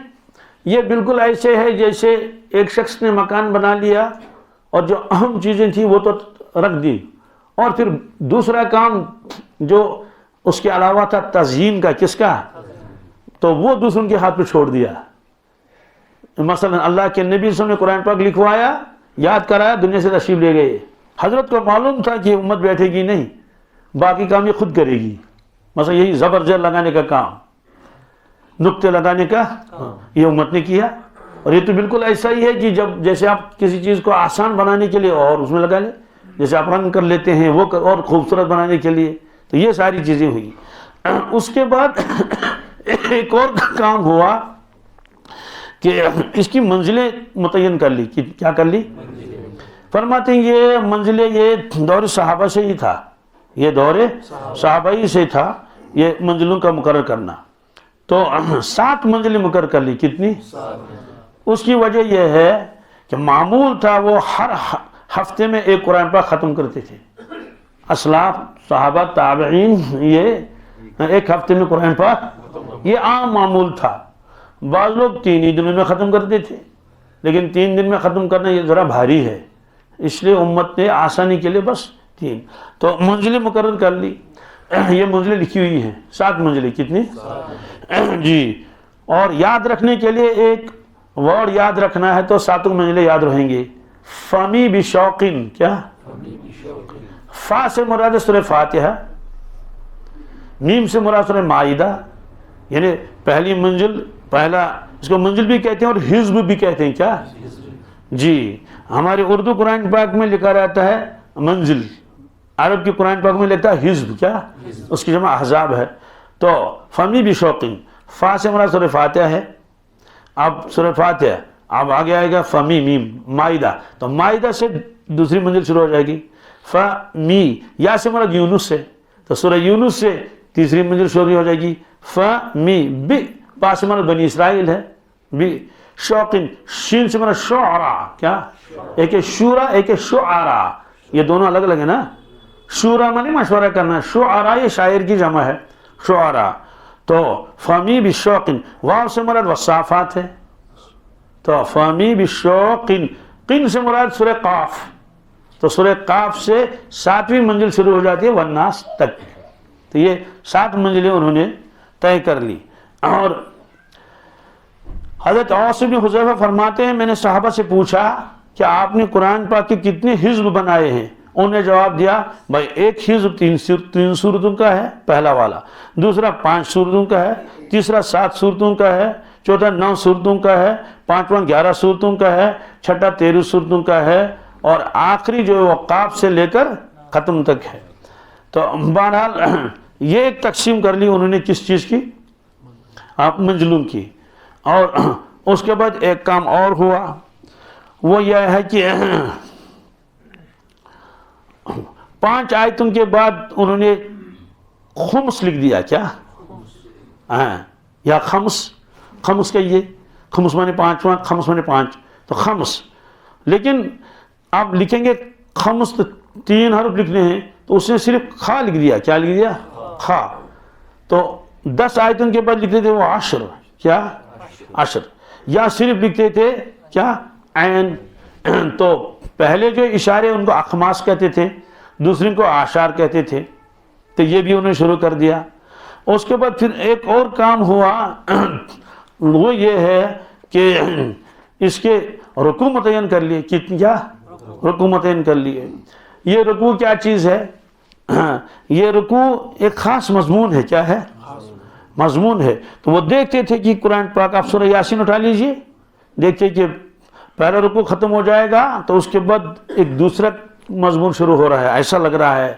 یہ بالکل ایسے ہے جیسے ایک شخص نے مکان بنا لیا اور جو اہم چیزیں تھیں وہ تو رکھ دی، اور پھر دوسرا کام جو اس کے علاوہ تھا تزئین کا، کس کا، تو وہ دوسروں کے ہاتھ پہ چھوڑ دیا، مثلا اللہ کے نبی صلی اللہ علیہ وسلم نے قرآن پاک لکھوایا، یاد کرایا، دنیا سے تشریف لے گئے، حضرت کو معلوم تھا کہ امت بیٹھے گی نہیں، باقی کام یہ خود کرے گی، مثلا یہی زبر زیر لگانے کا کام، نقطے لگانے کا یہ امت نے کیا، اور یہ تو بالکل ایسا ہی ہے کہ جب جیسے آپ کسی چیز کو آسان بنانے کے لیے اور اس میں لگا لیں، جیسے آپ رنگ کر لیتے ہیں وہ اور خوبصورت بنانے کے لیے، تو یہ ساری چیزیں ہوئی، اس کے بعد ایک اور کام ہوا کہ اس کی منزلیں متعین کر لی، کیا کر لی، فرماتے ہیں یہ منزلیں یہ دور صحابہ سے ہی تھا، یہ دور صحابہ ہی سے تھا یہ منزلوں کا مقرر کرنا، تو 7 منزلیں مقرر کر لی. کتنی؟ اس کی وجہ یہ ہے کہ معمول تھا وہ ہر ہفتے میں ایک قرآن پاک ختم کرتے تھے. اسلاف صحابہ تابعین یہ ایک ہفتے میں قرآن پاک یہ عام معمول تھا. بعض لوگ 3 ہی دنوں میں ختم کرتے تھے، لیکن 3 دن میں ختم کرنا یہ ذرا بھاری ہے، اس لیے امت نے آسانی کے لیے بس 3 تو منزلیں مقرر کر لی. یہ منزلیں لکھی ہوئی ہیں 7 منزلیں. کتنی؟ جی. اور یاد رکھنے کے لیے ایک ورڈ یاد رکھنا ہے تو 7 منزلیں یاد رہیں گے. فمی بشوقن، کیا؟ فا سے مراد سورہ فاتحہ، میم سے مراد سورہ مائدہ، یعنی پہلی منزل، پہلا اس کو منزل بھی کہتے ہیں اور حزب بھی کہتے ہیں. کیا؟ جی. ہمارے اردو قرآن پاک میں لکھا رہتا ہے منزل، عرب کی قرآن پاک میں لکھتا ہے حزب. کیا؟ اس کی جمع احزاب ہے. تو فمی بشوقن، فا سے مراد سورہ فاتحہ ہے. اب سورہ فاتحہ، اب آگے آئے گا فمی میم مائدہ، تو مائدہ سے دوسری منزل شروع ہو جائے گی. فمی یا سے مراد یونس سے، تو سورہ یونس سے تیسری منزل شروع ہو جائے گی. فمی بی، با سے مراد بنی اسرائیل ہے. بی شوقن، شین سے مراد شعراء. کیا؟ ایک ہے شورا، ایک ہے شعراء، یہ دونوں الگ الگ ہیں نا. شورا میں نہیں مشورہ کرنا، شعراء یہ شاعر کی جمع ہے، شعراء. تو فمی بشوقن، واو سے مراد والصافات ہے. تو فمی بشوقن، قن سے مراد سورہ قاف، تو سورہ قاف سے 7ویں منزل شروع ہو جاتی ہے والناس تک. تو یہ 7 منزلیں انہوں نے طے کر لی. اور حضرت اوس بن حذیفہ فرماتے ہیں میں نے صحابہ سے پوچھا کہ آپ نے قرآن پاک کے کتنے حزب بنائے ہیں؟ انہوں نے جواب دیا بھائی ایک حزب 3 سورتوں کا ہے، پہلا والا، دوسرا 5 سورتوں کا ہے، تیسرا 7 سورتوں کا ہے، چوتھا 9 سورتوں کا ہے، پانچواں 11 سورتوں کا ہے، چھٹا 13 سورتوں کا ہے، اور آخری جو وہ قاف سے لے کر ختم تک ہے. تو بہرحال یہ ایک تقسیم کر لی انہوں نے کس چیز کی؟ آپ منزلوں کی. اور اس کے بعد ایک کام اور ہوا، وہ یہ ہے کہ 5 آیتوں کے بعد انہوں نے خمس لکھ دیا. کیا؟ یا خمس کہیے، خمس مانے 5واں، خمس مانے 5، تو خمس. لیکن آپ لکھیں گے خمس تو 3 حرف لکھنے ہیں، تو اس نے صرف خا لکھ دیا. کیا لکھ دیا؟ خا. تو 10 آیتوں کے بعد لکھتے تھے وہ 10. کیا؟ 10. یا صرف لکھتے تھے کیا؟ عین. تو پہلے جو اشارے ان کو اخماس کہتے تھے، دوسرے کو آشار کہتے تھے، تو یہ بھی انہوں نے شروع کر دیا. اس کے بعد پھر ایک اور کام ہوا، وہ یہ ہے کہ اس کے رکوع متعین کر لیے. کیا؟ رکوع متعین کر لیے. یہ رکوع کیا چیز ہے؟ یہ رکوع ایک خاص مضمون ہے. کیا ہے؟ مضمون ہے. تو وہ دیکھتے تھے کہ قرآن پاک، آپ سورہ یاسین اٹھا لیجئے، دیکھتے کہ پہلا رکوع ختم ہو جائے گا تو اس کے بعد ایک دوسرا مضمون شروع ہو رہا ہے، ایسا لگ رہا ہے.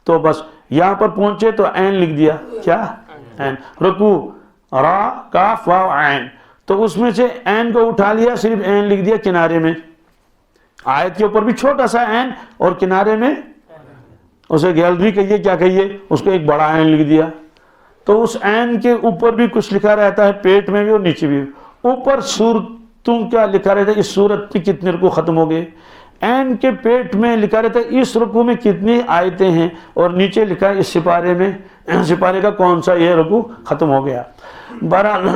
تو بس یہاں پر پہنچے تو عین لکھ دیا. کیا؟ عین. رکوع را کاف واو عین، تو اس میں سے عین کو اٹھا لیا، صرف عین لکھ دیا کنارے میں. آیت کے اوپر بھی چھوٹا سا عین اور کنارے میں اسے گیلری کہیے کیا کہیے، اس کو ایک بڑا عین لکھ دیا. تو اس عین کے اوپر بھی کچھ لکھا رہتا ہے، پیٹ میں بھی اور نیچے بھی. اوپر سورتوں کیا لکھا رہتا ہے؟ اس سورت پہ کتنے رکوع ختم ہو گئے. عین کے پیٹ میں لکھا رہتا ہے اس رکوع میں کتنی آیتیں ہیں، اور نیچے لکھا ہے اس سپارے میں سپارے کا کون سا یہ رکوع ختم ہو گیا. بہرحال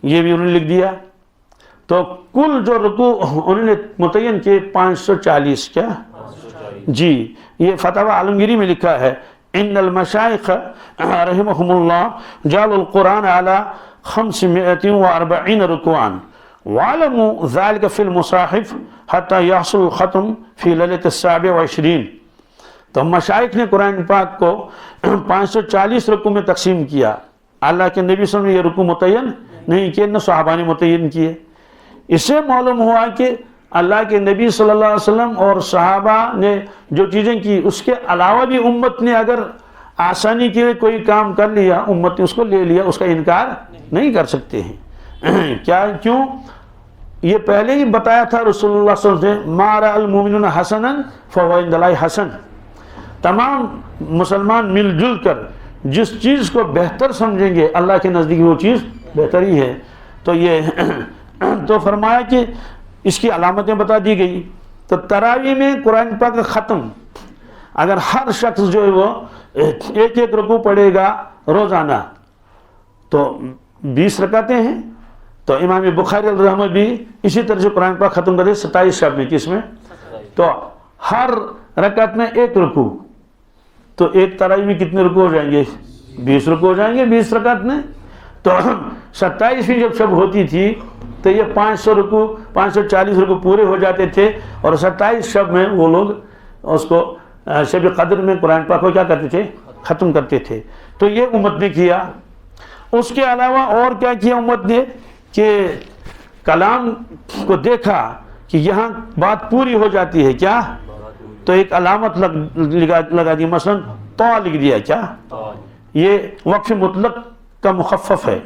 یہ بھی انہوں نے لکھ دیا. تو کل جو رکوع انہوں نے متعین کیے 540. کیا؟ جی. یہ فتاوی عالمگیری میں لکھا ہے ان المشائخ رحمهم اللہ جعلوا القرآن على 540 ركوعا وعلموا ذلك في المصاحف حتى يحصل الختم في ليلة 27. تو مشائخ نے قرآن پاک کو 540 رکوع میں تقسیم کیا. اللہ کے نبی صلی اللہ علیہ وسلم نے یہ رکوع متعین نہیں کیے، نہ صحابہ نے متعین کیے. اس سے معلوم ہوا کہ اللہ کے نبی صلی اللہ علیہ وسلم اور صحابہ نے جو چیزیں کی، اس کے علاوہ بھی امت نے اگر آسانی کے لیے کوئی کام کر لیا، امت نے اس کو لے لیا، اس کا انکار نہیں کر سکتے ہیں. کیا؟ کیوں؟ یہ پہلے ہی بتایا تھا رسول اللہ صلی اللہ علیہ وسلم، ما رأى المؤمنون حسنا فهو عند الله حسن. تمام مسلمان مل جل کر جس چیز کو بہتر سمجھیں گے اللہ کے نزدیک وہ چیز بہتر ہی ہے. تو یہ تو فرمایا کہ اس کی علامتیں بتا دی گئی. تو تراویح میں قرآن پاک کا ختم اگر ہر شخص جو ہے وہ ایک ایک رکوع پڑھے گا روزانہ تو 20 رکعتیں ہیں. تو امام بخاری علیہ رحمہ بھی اسی طرح سے قرآن پاک ختم کرتے 27 شب میں. کس میں؟ تو ہر رکعت میں ایک رکوع. تو ایک تراویح میں کتنے رکوع ہو جائیں گے؟ 20 رکوع ہو جائیں گے 20 رکعت میں. تو 27ویں جب شب ہوتی تھی تو یہ 500 رکوع 540 رکوع پورے ہو جاتے تھے اور 27 شب میں وہ لوگ اس کو شب قدر میں قرآن پاک کو کیا کرتے تھے؟ ختم کرتے تھے. تو یہ امت نے کیا. اس کے علاوہ اور کیا کیا امت نے کہ کلام کو دیکھا کہ یہاں بات پوری ہو جاتی ہے کیا تو ایک علامت لگا دی. مثلا تو لکھ دیا. کیا یہ وقف مطلق کا مخفف ہے.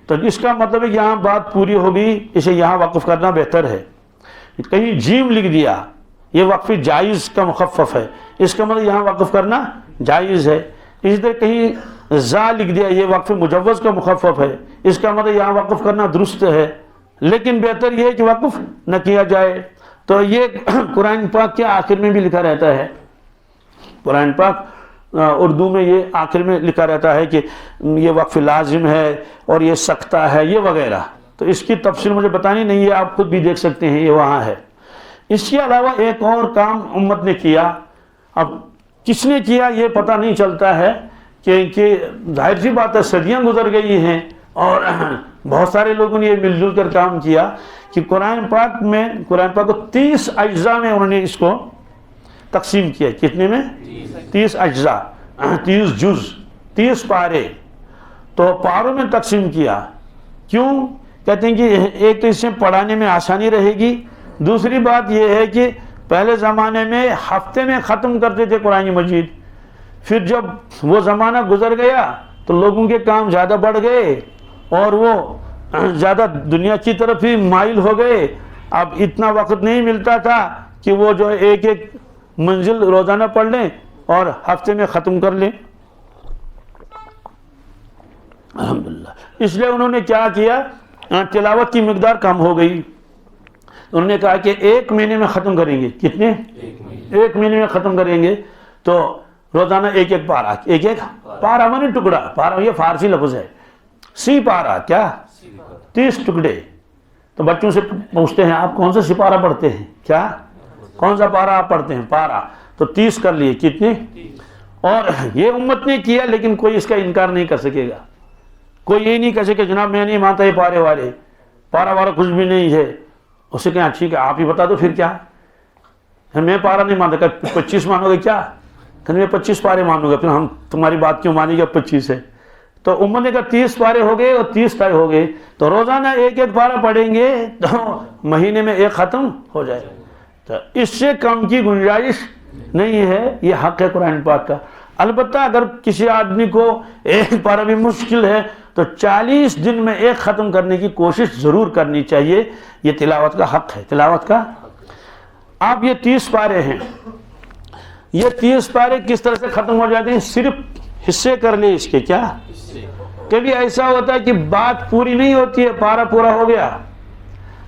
تو اس کا مطلب ہے کہ یہاں بات پوری ہوگی اسے یہاں وقف کرنا بہتر ہے. کہیں جیم لکھ دیا یہ وقف جائز کا مخفف ہے اس کا مطلب یہاں وقف کرنا جائز ہے. اسی طرح کہیں زا لکھ دیا یہ وقف مجوز کا مخفف ہے اس کا مطلب یہاں وقف کرنا درست ہے لیکن بہتر یہ ہے کہ وقف نہ کیا جائے. تو یہ قرآن پاک کے آخر میں بھی لکھا رہتا ہے. قرآن پاک اردو میں یہ آخر میں لکھا رہتا ہے کہ یہ وقف لازم ہے اور یہ سختہ ہے یہ وغیرہ. تو اس کی تفصیل مجھے بتانی نہیں ہے آپ خود بھی دیکھ سکتے ہیں یہ وہاں ہے. اس کے علاوہ ایک اور کام امت نے کیا. اب کس نے کیا یہ پتہ نہیں چلتا ہے کہ ظاہر سی بات ہے صدیاں گزر گئی ہیں اور بہت سارے لوگوں نے یہ مل جل کر کام کیا کہ قرآن پاک کو 30 اجزاء میں انہوں نے اس کو تقسیم کیا. کتنے میں؟ 30 اجزاء 30 جز 30 پارے. تو پاروں میں تقسیم کیا. کیوں؟ کہتے ہیں کہ ایک تو اس سے پڑھانے میں آسانی رہے گی. دوسری بات یہ ہے کہ پہلے زمانے میں ہفتے میں ختم کرتے تھے قرآن مجید. پھر جب وہ زمانہ گزر گیا تو لوگوں کے کام زیادہ بڑھ گئے اور وہ زیادہ دنیا کی طرف ہی مائل ہو گئے. اب اتنا وقت نہیں ملتا تھا کہ وہ جو ایک ایک منزل روزانہ پڑھ لیں اور ہفتے میں ختم کر لیں. الحمدللہ. اس لیے انہوں نے کیا کیا تلاوت کی مقدار کم ہو گئی. انہوں نے کہا کہ 1 مہینے میں ختم کریں گے. کتنے؟ 1 مہینے میں ختم کریں گے. تو روزانہ ایک پارا مانی ٹکڑا. پارا یہ فارسی لفظ ہے. سی پارا کیا 30 ٹکڑے. تو بچوں سے پوچھتے ہیں آپ کون سا سپارہ پڑھتے ہیں؟ کیا کون سا پارا آپ پڑھتے ہیں؟ پارا. تو 30 کر لیے. کتنے؟ اور یہ امت نے کیا لیکن کوئی اس کا انکار نہیں کر سکے گا. کوئی یہ نہیں کہہ سکے جناب میں نہیں مانتا یہ پارے والے پارا وارا کچھ بھی نہیں ہے. اسے کہیں ٹھیک ہے آپ ہی بتا دو پھر کیا میں پارا نہیں مانتا. کہ 25 مانو گے کیا؟ کہ میں 25 پارے مانوں گا. پھر ہم تمہاری بات کیوں مانیں گے 25 ہے. تو امت نے کہا 30 پارے ہو گئے اور 30 طے ہو گئے. تو روزانہ ایک پارا پڑھیں گے تو مہینے میں ایک ختم ہو جائے. تو اس سے کم کی گنجائش نہیں ہے. یہ حق ہے قرآن پاک کا. البتہ اگر کسی آدمی کو ایک پارا بھی مشکل ہے تو 40 دن میں ایک ختم کرنے کی کوشش ضرور کرنی چاہیے. یہ تلاوت کا حق ہے. تلاوت کا آپ یہ 30 پارے ہیں. یہ 30 پارے کس طرح سے ختم ہو جاتے ہیں؟ صرف حصے کر لیں اس کے. کیا کبھی ایسا ہوتا ہے کہ بات پوری نہیں ہوتی ہے پارا پورا ہو گیا.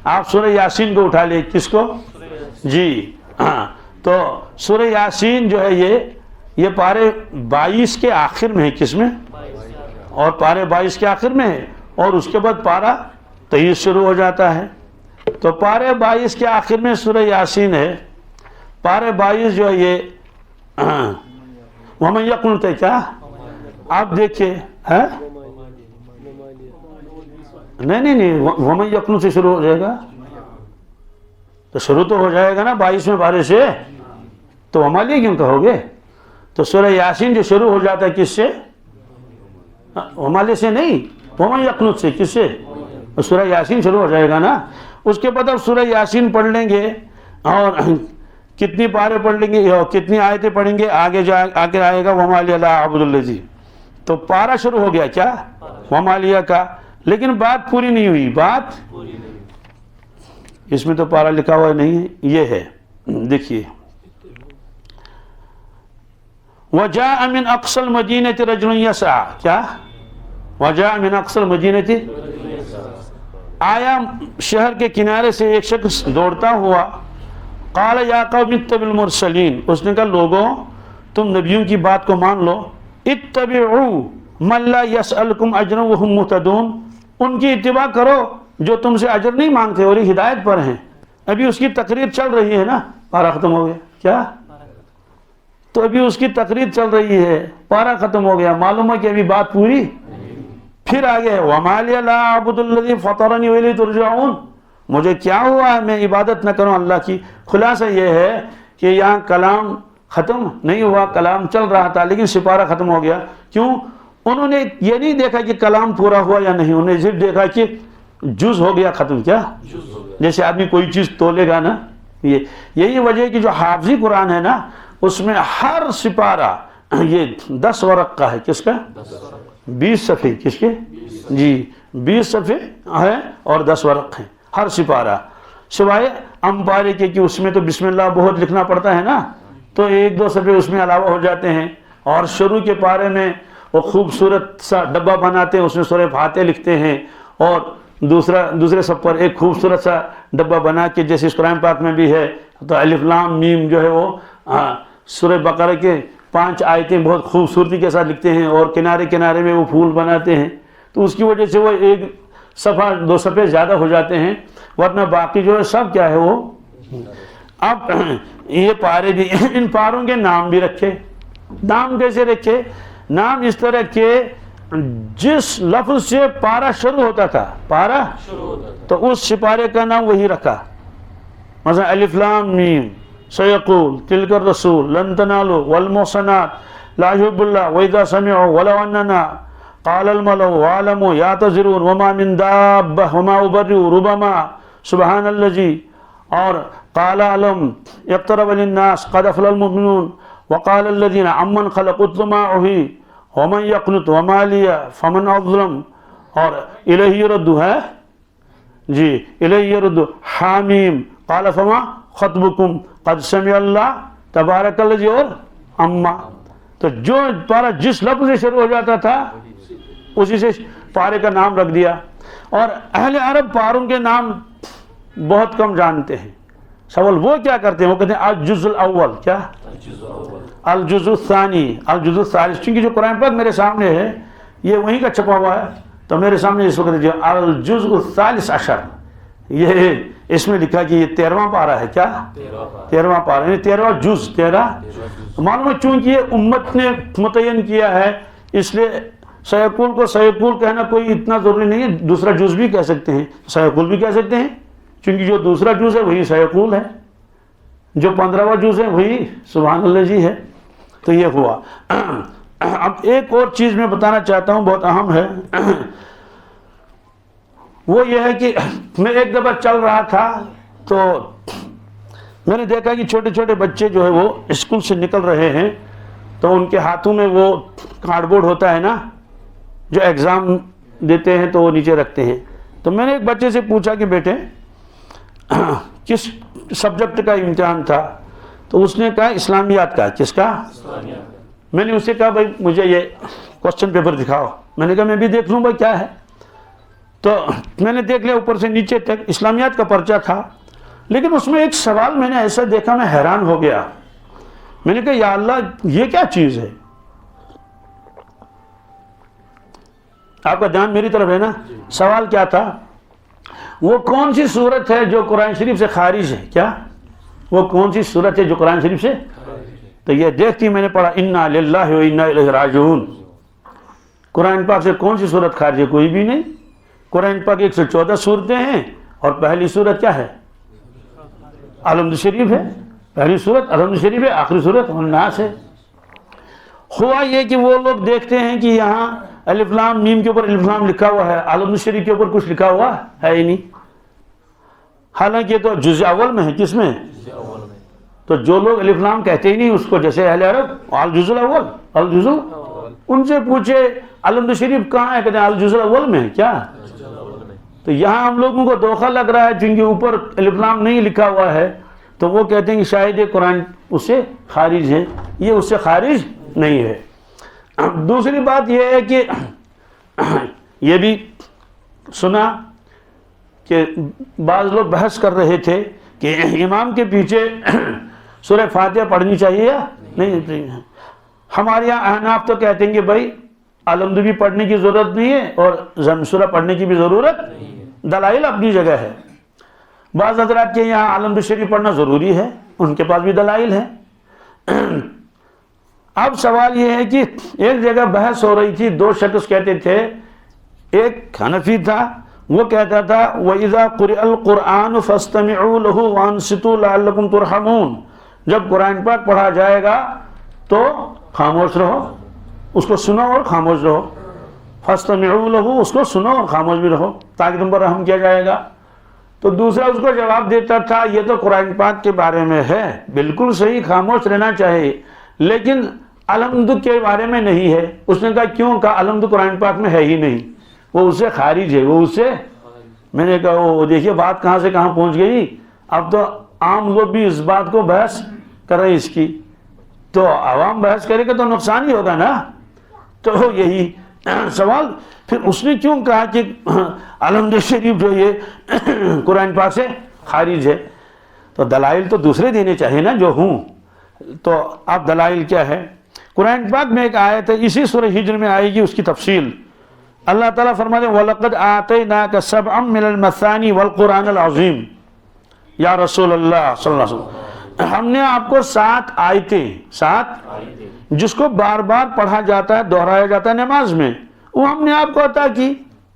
آپ سورہ یاسین کو اٹھا لیں. کس کو؟ جی ہاں. تو سورہ یاسین جو ہے یہ پارے 22 کے آخر میں ہے. کس میں؟ اور پارے 22 کے آخر میں ہے اور اس کے بعد پارا 23 شروع ہو جاتا ہے. تو پارے 22 کے آخر میں سورہ یاسین ہے. پارے 22 جو ہے یہ وَمَنْ يَقْنُتْ ہے. کیا آپ دیکھیے نہیں وَمَنْ يَقْنُتْ سے شروع ہو جائے گا. تو شروع تو ہو جائے گا نا 22ویں پارے سے. تو ومالیہ کیوں کہو گے؟ تو سورہ یاسین جو شروع ہو جاتا ہے کس سے؟ ومالیہ سے نہیں وَمَنْ يَقْنُتْ سے. کس سے؟ سورہ یاسین شروع ہو جائے گا نا. اس کے بعد اب سورہ یاسین پڑھ لیں گے اور کتنی پارے پڑھ لیں گے اور کتنی آیتیں پڑھیں گے آگے آئے گا وَمَا لَا أَعْبُدُ الَّذِي. تو پارا شروع ہو گیا کیا ومالیہ کا. لیکن بات پوری نہیں ہوئی. بات اس میں تو پارا لکھا ہوا نہیں ہے. یہ ہے دیکھیے وَجَاءَ مِنْ أَقْصَى الْمَدِينَةِ رَجُلٌ يَسْعَىٰ. کیا وجاء من اقصى المدینہ، آیا شہر کے کنارے سے ایک شخص دوڑتا ہوا، قال یا قوم اتبعوا المرسلین، اس نے کہا لوگوں تم نبیوں کی بات کو مان لو، اتبعوا من لا یسألکم اجرا وهم مہتدون، ان کی اتباع کرو جو تم سے اجر نہیں مانگتے اور یہ ہدایت پر ہیں۔ ابھی اس کی تقریر چل رہی ہے نا، پارہ ختم ہو گیا کیا؟ تو ابھی اس کی تقریر چل رہی ہے، پارہ ختم ہو گیا، معلوم ہے کہ ابھی بات پوری پھر آگے ہے وَمَا لِيَ لَا أَعْبُدُ الَّذِي فَطَرَنِي وَإِلَيْهِ تُرْجَعُونَ، مجھے کیا ہوا ہے میں عبادت نہ کروں اللہ کی۔ خلاصہ یہ ہے کہ یہاں کلام ختم نہیں ہوا، کلام چل رہا تھا لیکن سپارہ ختم ہو گیا۔ کیوں؟ انہوں نے یہ نہیں دیکھا کہ کلام پورا ہوا یا نہیں، انہوں نے صرف دیکھا کہ جز ہو گیا ختم، کیا جیسے آدمی کوئی چیز تولے گا نا، یہی وجہ ہے کہ جو حافظی قرآن ہے نا اس میں ہر سپارہ یہ 10 ورق کا ہے، کس کا؟ 20 صفحے، کس کے؟ جی 20 صفحے ہیں اور 10 ورق ہیں ہر سپارہ، سوائے امپارے کے کہ اس میں تو بسم اللہ بہت لکھنا پڑتا ہے نا، تو 1-2 صفحے اس میں علاوہ ہو جاتے ہیں، اور شروع کے پارے میں وہ خوبصورت سا ڈبہ بناتے ہیں، اس میں سورہ فاتحہ لکھتے ہیں، اور دوسرے سب پر ایک خوبصورت سا ڈبہ بنا کے جیسے اس قرآن پاک میں بھی ہے، تو الف لام میم جو ہے وہ سورہ بقرہ کے 5 آیتیں بہت خوبصورتی کے ساتھ لکھتے ہیں، اور کنارے کنارے میں وہ پھول بناتے ہیں، تو اس کی وجہ سے وہ 1 صفحہ 2 صفحے زیادہ ہو جاتے ہیں، ورنہ باقی جو ہے سب کیا ہے وہ۔ اب یہ پارے بھی، ان پاروں کے نام بھی رکھے، نام کیسے رکھے؟ نام اس طرح کہ جس لفظ سے پارہ شروع ہوتا تھا، پارہ تو اس سپارے کا نام وہی رکھا، مثلا الف لام میم، سیقول تلک الرسول لن تنالوا والمحصنات لا يحب الله واذا سمعوا ولو اننا قال الملأ واعلموا يعتذرون وما من دابة وما أبرئ ربما سبحان الذي، اور قال علم اقترب للناس قد أفلح المؤمنون وقال الذين عمن خلق اطمعه ومن يقنط وما لي فمن أظلم، اور إليه يرد ہے جی إليه يرد حامیم قال فما خطبكم قد سمع اللہ تبارک الذی، اور اما، تو جو پارہ جس لفظ سے شروع ہو جاتا تھا اسی سے پارے کا نام رکھ دیا۔ اور اہل عرب پاروں کے نام بہت کم جانتے ہیں، سوال وہ کیا کرتے ہیں، وہ کہتے ہیں الجزء الاول، کیا؟ الجزء الثانی، الجزء الثالث، چونکہ جو قرآن پاک میرے سامنے ہے یہ وہیں کا چھپا ہوا ہے، تو میرے سامنے اس وقت جو الجزء الثالث عشر، یہ اس میں لکھا کہ یہ 13واں پارہ ہے، کیا؟ 13واں پارہ، یعنی 13واں جز، 13 معلوم ہے چونکہ یہ امت نے متعین کیا ہے، اس لیے سیقول کو سیقول کہنا کوئی اتنا ضروری نہیں ہے، دوسرا جز بھی کہہ سکتے ہیں، سیقول بھی کہہ سکتے ہیں، چونکہ جو دوسرا جز ہے وہی سیقول ہے، جو 15واں جز ہے وہی سبحان اللہ جی ہے۔ تو یہ ہوا۔ اب ایک اور چیز میں بتانا چاہتا ہوں، بہت اہم ہے، وہ یہ ہے کہ میں ایک دفعہ چل رہا تھا تو میں نے دیکھا کہ چھوٹے چھوٹے بچے جو ہے وہ اسکول سے نکل رہے ہیں، تو ان کے ہاتھوں میں وہ کارڈ بورڈ ہوتا ہے نا جو ایگزام دیتے ہیں تو وہ نیچے رکھتے ہیں، تو میں نے ایک بچے سے پوچھا کہ بیٹے کس سبجیکٹ کا امتحان تھا، تو اس نے کہا اسلامیات کا۔ کس کا؟ میں نے اسے کہا بھائی مجھے یہ کوسچن پیپر دکھاؤ، میں نے کہا میں بھی دیکھ لوں بھائی کیا ہے، تو میں نے دیکھ لیا اوپر سے نیچے تک اسلامیات کا پرچہ تھا، لیکن اس میں ایک سوال میں نے ایسا دیکھا میں حیران ہو گیا، میں نے کہا یا اللہ یہ کیا چیز ہے؟ آپ کا دھیان میری طرف ہے نا؟ سوال کیا تھا؟ وہ کون سی صورت ہے جو قرآن شریف سے خارج ہے؟ کیا وہ کون سی صورت ہے جو قرآن شریف سے؟ تو یہ دیکھتی میں نے پڑھا انا للہ و انا الیہ راجعون، قرآن پاک سے کون سی صورت خارج ہے؟ کوئی بھی نہیں۔ قرآن پاک 114 صورتیں ہیں، اور پہلی صورت کیا ہے؟ الحمد شریف ہے، پہلی صورت الحمد شریف ہے، آخری صورت الناس ہے۔ ہوا یہ کہ وہ لوگ دیکھتے ہیں کہ یہاں الف لام میم کے اوپر الف لام لکھا ہوا ہے، الحمد شریف کے اوپر کچھ لکھا ہوا ہے ہی نہیں، حالانکہ یہ تو جزء اول میں ہے۔ کس میں؟ تو جو لوگ الف لام کہتے ہی نہیں اس کو، جیسے اہل عرب الجزء الاول، الجزء، ان سے پوچھے الحمد شریف کہاں ہے، کہتے ہیں الجزء الاول میں ہے۔ کیا؟ تو یہاں ہم لوگوں کو دھوکہ لگ رہا ہے، چونکہ اوپر الف لام نہیں لکھا ہوا ہے تو وہ کہتے ہیں کہ شاید یہ قرآن اس سے خارج ہے، یہ اس سے خارج نہیں ہے۔ دوسری بات یہ ہے کہ یہ بھی سنا کہ بعض لوگ بحث کر رہے تھے کہ امام کے پیچھے سورہ فاتحہ پڑھنی چاہیے یا نہیں. ہمارے یہاں احناف تو کہتے ہیں کہ بھائی الحمد بھی پڑھنے کی ضرورت نہیں ہے اور سورہ پڑھنے کی بھی ضرورت، دلائل اپنی جگہ ہے. بعض حضرات کے یہاں الحمد شریف پڑھنا ضروری ہے، ان کے پاس بھی دلائل ہیں. اب سوال یہ ہے کہ ایک جگہ بحث ہو رہی تھی، دو شخص کہتے تھے، ایک حنفی تھا وہ کہتا تھا وَإِذَا قُرِئَ الْقُرْآنُ فَاسْتَمِعُوا لَهُ وَأَنصِتُوا لَعَلَّكُمْ تُرْحَمُونَ، جب قرآن پاک پڑھا جائے گا تو خاموش رہو، اس کو سنو اور خاموش رہو. فَاسْتَمِعُوا لَهُ، اس کو سنو اور خاموش بھی رہو تاکہ تم پر رحم کیا جائے گا. تو دوسرا اس کو جواب دیتا تھا یہ تو قرآن پاک کے بارے میں ہے، بالکل صحیح، خاموش رہنا چاہیے، لیکن الحمد کے بارے میں نہیں ہے. اس نے کہا کیوں؟ کہا الحمد قرآن پاک میں ہے ہی نہیں، وہ اس سے خارج ہے، وہ اس سے. میں نے کہا وہ دیکھیے بات کہاں سے کہاں پہنچ گئی. اب تو عام لوگ بھی اس بات کو بحث کر رہے ہیں اس کی، تو عوام بحث کرے گا تو نقصان ہی ہوگا نا. تو یہی سوال. پھر اس نے کیوں کہا کہ الحمد شریف جو یہ قرآن پاک سے خارج ہے؟ تو دلائل تو دوسرے دینے چاہیے نا جو ہوں. تو اب دلائل کیا ہے؟ قرآن پاک میں ایک آیت ہے، اسی سورہ ہجر میں آئے گی، اس کی تفصیل. اللہ تعالیٰ فرماتے ہیں وَلَقَدْ آتَيْنَاكَ سَبْعًا مِّنَ الْمَثَانِي وَالْقُرْآنِ الْعَظِيمِ. یا رسول اللہ صلی اللہ علیہ وسلم، ہم نے آپ کو 7 آیتیں، 7 جس کو بار بار پڑھا جاتا ہے، دہرایا جاتا ہے نماز میں، وہ ہم نے آپ کو عطا کی.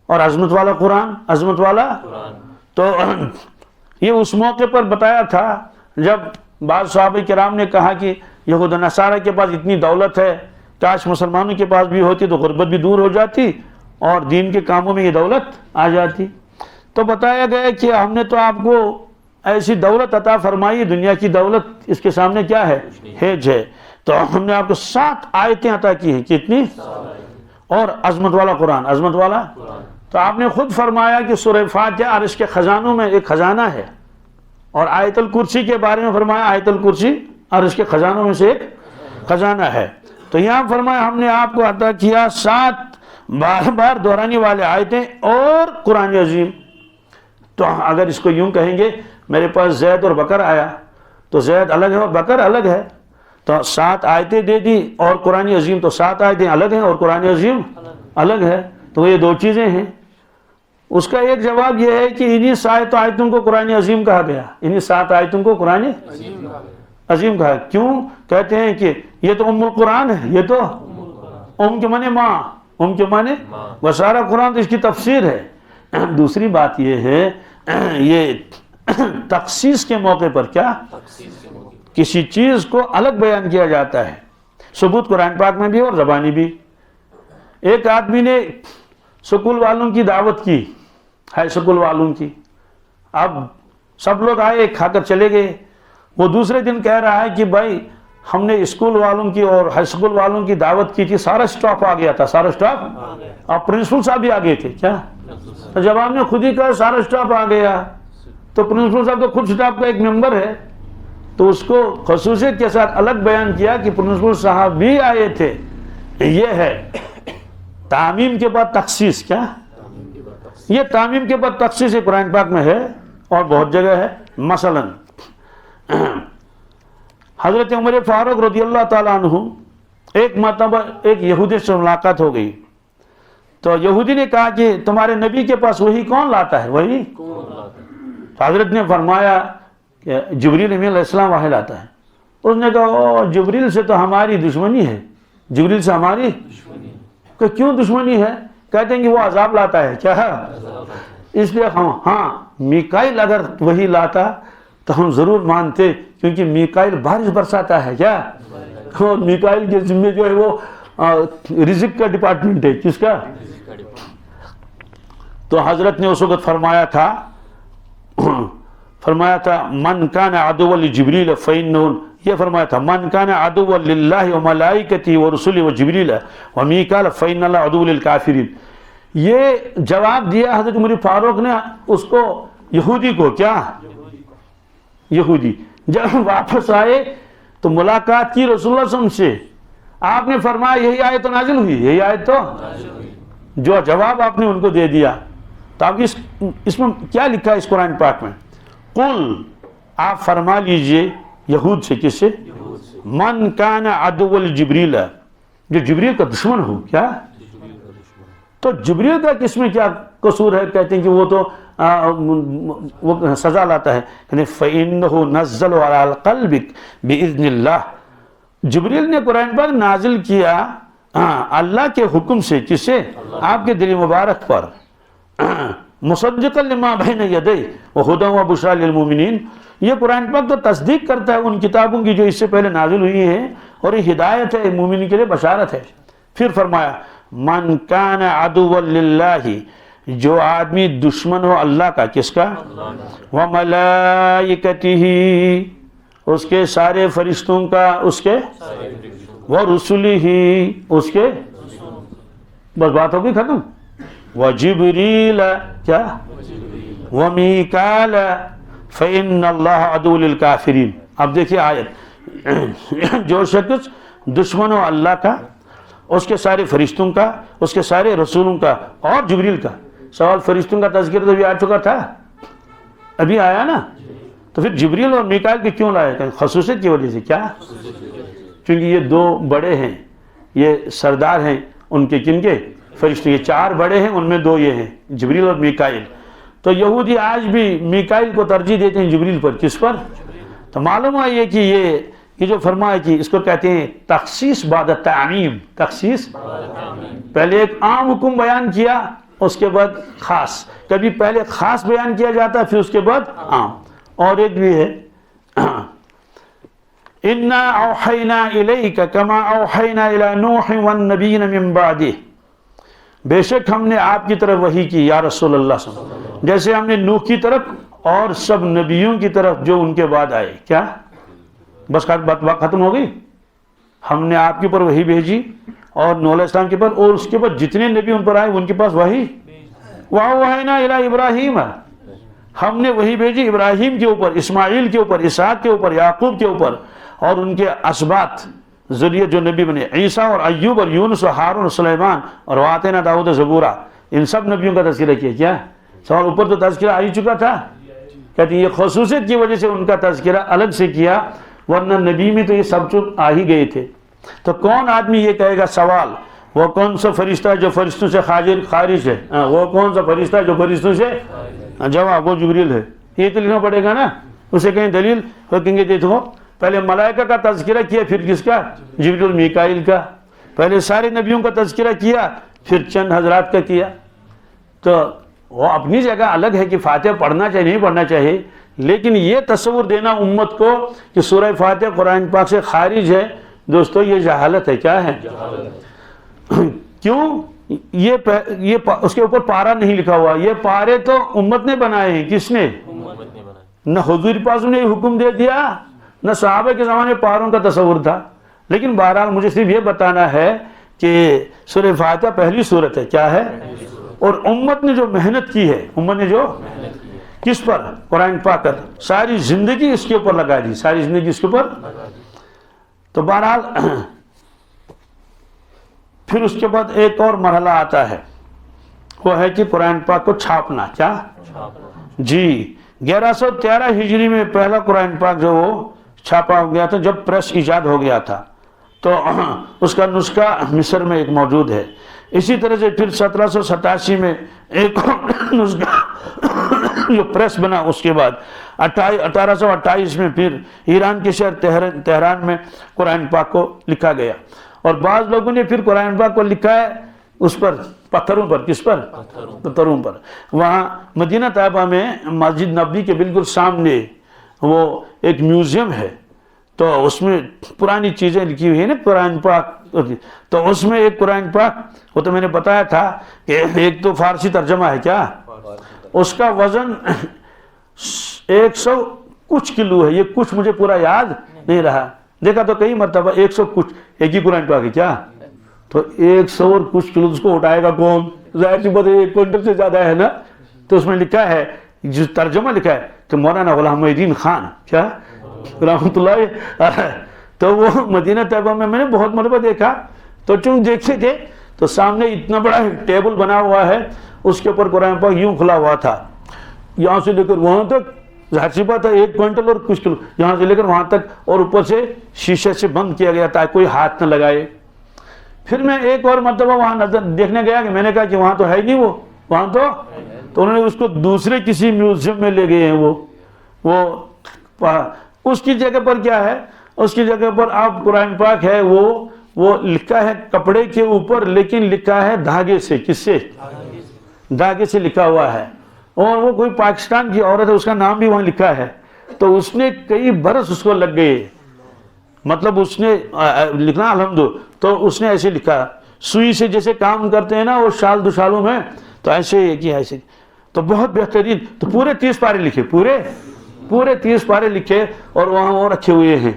اور عظمت والا قرآن، عظمت والا. تو یہ اس موقع پر بتایا تھا جب بعض صحابہ کرام نے کہا کہ یہود و نصارہ کے پاس اتنی دولت ہے، کاش مسلمانوں کے پاس بھی ہوتی تو غربت بھی دور ہو جاتی اور دین کے کاموں میں یہ دولت آ جاتی. تو بتایا گیا کہ ہم نے تو آپ کو ایسی دولت عطا فرمائی، دنیا کی دولت اس کے سامنے کیا ہے؟ ہیج ہے. تو ہم نے آپ کو 7 آیتیں عطا کی ہیں. کتنی؟ اور عظمت والا قرآن، عظمت والا. تو آپ نے خود فرمایا کہ سورہ فاتحہ عرش کے خزانوں میں ایک خزانہ ہے، اور آیت الکرسی کے بارے میں فرمایا آیت الکرسی عرش کے خزانوں میں سے ایک خزانہ ہے. تو یہاں فرمایا ہم نے آپ کو عطا کیا 7 بار بار دہرانے والے آیتیں اور قرآن عظیم. تو اگر اس کو یوں کہیں گے میرے پاس زید اور بکر آیا تو زید الگ ہے اور بکر الگ ہے، تو 7 آیتیں دے دی اور قرآن عظیم، تو 7 آیتیں الگ ہیں اور قرآن عظیم الگ ہے، تو یہ 2 چیزیں ہیں. اس کا ایک جواب یہ ہے کہ انہی 7 آیتوں کو قرآن عظیم کہا گیا، انہی 7 آیتوں کو قرآن عظیم کہا. کیوں کہتے ہیں کہ یہ تو ام القرآن ہے، یہ تو ام کے معنی ماں، ام کے معنی وہ سارا قرآن تو اس کی تفسیر ہے. دوسری بات یہ ہے یہ تخصیص کے موقع پر کیا کسی چیز کو الگ بیان کیا جاتا ہے، ثبوت قرآن پاک میں بھی اور زبانی بھی. ایک آدمی نے سکول والوں کی دعوت کی، ہائی سکول والوں کی، اب سب لوگ آئے کھا کر چلے گئے. وہ دوسرے دن کہہ رہا ہے کہ بھائی ہم نے اسکول والوں کی اور ہائی سکول والوں کی دعوت کی تھی، سارا سٹاف آ گیا تھا، سارا سٹاف، اور پرنسپل صاحب بھی آ گئے تھے. کیا؟ تو جب آپ نے خود ہی کہا سارا سٹاف آ گیا، تو پرنسپل صاحب تو خود سٹاف کا ایک ممبر ہے، تو اس کو خصوصیت کے ساتھ الگ بیان کیا کہ پرنسپل صاحب بھی آئے تھے. یہ ہے تعمیم کے بعد تخصیص. کیا؟ یہ تعمیم کے بعد تخصیص قرآن پاک میں ہے اور بہت جگہ ہے. مثلا حضرت عمر فاروق رضی اللہ تعالیٰ عنہ ایک مرتبہ ایک یہودی سے ملاقات ہو گئی، تو یہودی نے کہا کہ تمہارے نبی کے پاس وہی کون لاتا ہے؟ وہی تو حضرت نے فرمایا کہ جبریل امین علیہ السلام وحی لاتا ہے. اس نے کہا جبریل سے تو ہماری دشمنی ہے، جبریل سے ہماری کہ کیوں دشمنی ہے؟ کہتے ہیں کہ وہ عذاب لاتا ہے. کیا ہے؟ اس لیے ہاں میکائیل اگر وہی لاتا تو ہم ضرور مانتے، کیونکہ میکائیل بارش برساتا ہے. کیا؟ اور میکائیل کے ذمہ جو ہے وہ رزق کا ڈپارٹمنٹ ہے. کس کا؟ تو حضرت نے اس وقت فرمایا تھا من کان عدوا لجبریل فإنه، یہ فرمایا تھا من کان عدوا للہ وملائکتہ ورسلہ وجبریل ومیکائیل فإن اللہ عدو للکافرین. یہ جواب دیا حضرت عمر فاروق نے اس کو، یہودی کو. کیا؟ یہودی جب واپس آئے تو ملاقات کی رسول اللہ صلی اللہ علیہ وسلم سے، آپ نے فرمایا یہی آیت نازل ہوئی، یہی آیت تو جو جواب آپ نے ان کو دے دیا. تو اب اس میں کیا لکھا ہے اس قرآن پاک میں؟ قل، آپ فرما لیجئے یہود سے. کس سے؟ من کان عدو الجبریل، جو جبریل کا دشمن ہو. کیا؟ تو جبریل کا کس میں کیا قصور ہے؟ کہتے ہیں کہ وہ تو وہ سزا لاتا ہے. یعنی فَإِنَّهُ نَزَّلُ عَلَى الْقَلْبِ بِإِذْنِ اللَّهِ، جبریل نے قرآن پاک نازل کیا اللہ کے حکم سے. کس سے؟ آپ کے دل مبارک پر. مصدقا لما بین یدیہ وہدی وبشریٰ للمؤمنین، یہ قرآن پاک تو تصدیق کرتا ہے ان کتابوں کی جو اس سے پہلے نازل ہوئی ہیں، اور یہ ہدایت ہے مومنین کے لیے، بشارت ہے. پھر فرمایا من کان عدوا للہ، جو آدمی دشمن ہو اللہ کا. کس کا؟ وملائکتہ، اس کے سارے فرشتوں کا، اس کے ورسلہ، اس کے، بس بات ہوگی ختم. وجبریل، کیا؟ ومیکال فإن اللہ عدو للکافرین. اب دیکھیے آیت، جو شخص دشمن ہو اللہ کا، اس کے سارے فرشتوں کا، اس کے سارے رسولوں کا، اور جبریل کا. سوال فرشتوں کا تذکرہ تو بھی آ چکا تھا، ابھی آیا نا. تو پھر جبریل اور میکائیل کی کیوں لائے؟ خصوصیت کی وجہ سے. کیا؟ کیونکہ یہ دو بڑے ہیں، یہ سردار ہیں ان کے. کن کے؟ فرشتے. یہ چار بڑے ہیں، ان میں دو یہ ہیں، جبریل اور میکائیل. تو یہودی آج بھی میکائیل کو ترجیح دیتے ہیں جبریل پر. کس پر؟ تو معلوم ہے یہ کہ یہ جو فرمایا کہ اس کو کہتے ہیں تخصیص بعد تعمیم. تخصیص، پہلے ایک عام حکم بیان کیا، اس کے بعد خاص. کبھی پہلے خاص بیان کیا جاتا ہے، پھر اس کے بعد عام. اور ایک بھی ہے اِنَّا أَوْحَيْنَا إِلَيْكَ كَمَا أَوْحَيْنَا إِلَى نُوحٍ وَالنَّبِيِّينَ مِن بَعْدِهِ، بے شک ہم نے آپ کی طرف وحی کی یا رسول اللہ صلی اللہ علیہ وسلم، جیسے ہم نے نوح کی طرف اور سب نبیوں کی طرف جو ان کے بعد آئے. کیا؟ بس بات ختم ہو گئی. ہم نے آپ کے اوپر وحی بھیجی اور نوح علیہ السلام کے پر، اور اس کے بعد جتنے نبی ان پر آئے ان کے پاس وحی. وَأَوْحَيْنَا إِلَىٰ إِبْرَاهِيمَ، ہم نے وحی بھیجی ابراہیم کے اوپر، اسماعیل کے اوپر، اسحاق کے اوپر، یعقوب کے اوپر، اور ان کے اسباط ذریعہ جو نبی بنے، عیسیٰ اور ایوب اور یونس اور ہارون اور سلیمان اور وآتینا داؤد زبورا. ان سب نبیوں کا تذکرہ کیا. کیا سوال؟ اوپر تو تذکرہ آ ہی چکا تھا. کہتے ہیں یہ خصوصیت کی وجہ سے ان کا تذکرہ الگ سے کیا، ورنہ نبی میں تو یہ سب چپ آ ہی گئے تھے. تو کون آدمی یہ کہے گا؟ سوال، وہ کون سا فرشتہ ہے جو فرشتوں سے خارج ہے؟ وہ کون سا فرشتہ ہے جو فرشتوں سے؟ جواب، وہ جبریل ہے. یہ تو لکھنا پڑے گا نا. اسے کہیں دلیل، وہ کہیں گے دیکھو پہلے ملائکہ کا تذکرہ کیا، پھر کس کا؟ جبریل میکائیل کا. پہلے سارے نبیوں کا تذکرہ کیا، پھر چند حضرات کا کیا. تو وہ اپنی جگہ الگ ہے کہ فاتحہ پڑھنا چاہیے نہیں پڑھنا چاہیے، لیکن یہ تصور دینا امت کو کہ سورہ فاتحہ قرآن پاک سے خارج ہے، دوستو یہ جہالت ہے. کیا ہے؟ کیوں؟ یہ اس کے اوپر پارا نہیں لکھا ہوا. یہ پارے تو امت نے بنائے ہیں. کس نے؟ نہ حضور پاک نے حکم دے دیا، نہ صحابہ کے زمانے پاروں کا تصور تھا. لیکن بہرحال مجھے صرف یہ بتانا ہے کہ سورہ فاتحہ پہلی سورت ہے. کیا ہے؟ اور امت نے جو محنت کی ہے، امت نے جو کس پر؟ قرآن پاک پر. ساری زندگی اس کے اوپر لگا دی، ساری زندگی اس کے اوپر. تو بہرحال پھر اس کے بعد ایک اور مرحلہ آتا ہے، وہ ہے کہ قرآن پاک کو چھاپنا. کیا؟ جی 1113 ہجری میں پہلا قرآن پاک جو وہ چھاپا ہو گیا تھا، جب پریس ایجاد ہو گیا تھا. تو اس کا نسخہ مصر میں ایک موجود ہے. اسی طرح سے پھر 1787 میں ایک نسخہ جو پریس بنا. اس کے بعد 1828 میں پھر ایران کے شہر تہران میں قرآن پاک کو لکھا گیا. اور بعض لوگوں نے پھر قرآن پاک کو لکھا ہے اس پر پتھروں پر. کس پر؟ پتھروں پر. وہاں مدینہ طیبہ میں مسجد نبوی کے بالکل سامنے وہ ایک میوزیم ہے، تو اس میں پرانی چیزیں لکھی ہوئی ہیں نا قرآن پاک. تو اس میں ایک قرآن پاک، وہ تو میں نے بتایا تھا کہ ایک تو فارسی ترجمہ ہے. کیا؟ اس کا وزن 100 کچھ کلو ہے. یہ کچھ مجھے پورا یاد نہیں رہا، دیکھا تو کئی مرتبہ 100 کچھ ایک ہی قرآن پاک ہے. کیا؟ تو 100 اور کچھ کلو اس کو اٹھائے گا کون؟ ظاہر سی بات ہے 1 کوئنٹل سے زیادہ ہے نا. تو اس میں لکھا ہے، جو ترجمہ لکھا ہے کہ مولانا غلام محی الدین خان کیا رحمۃ اللہ. تو وہ مدینہ طیبہ میں نے بہت مرتبہ دیکھا. تو چونکہ دیکھتے تھے تو سامنے اتنا بڑا ٹیبل بنا ہوا ہے، اس کے اوپر قرآن پاک یوں کھلا ہوا تھا، یہاں سے لے کر وہاں تک، ظاہر سی بات ہے 1 کوئنٹل اور کچھ کلو، یہاں سے لے کر وہاں تک، اور اوپر سے شیشے سے بند کیا گیا تاکہ کوئی ہاتھ نہ لگائے۔ پھر میں ایک اور مرتبہ وہاں نظر دیکھنے گیا کہ میں نے کہا کہ وہاں تو ہے نہیں، وہ وہاں تو انہوں نے اس کو دوسرے کسی میوزیم میں لے گئے ہیں، وہ اس کی جگہ پر کیا ہے، اس کی جگہ پر آپ قرآن پاک ہے وہ لکھا ہے کپڑے کے اوپر، لیکن لکھا ہے دھاگے سے، کس سے؟ دھاگے سے لکھا ہوا ہے، اور وہ کوئی پاکستان کی عورت ہے، اس کا نام بھی وہاں لکھا ہے، تو اس نے کئی برس اس کو لگ گئے، مطلب اس نے لکھنا الحمد، تو اس نے ایسے لکھا، سوئی سے جیسے کام کرتے ہیں نا وہ شال دو شالوں میں، تو ایسے ہی کیا، ایسے، تو بہت بہترین، تو پورے 30 پارے لکھے، پورے 30 پارے لکھے، اور وہاں اور رکھے ہوئے ہیں۔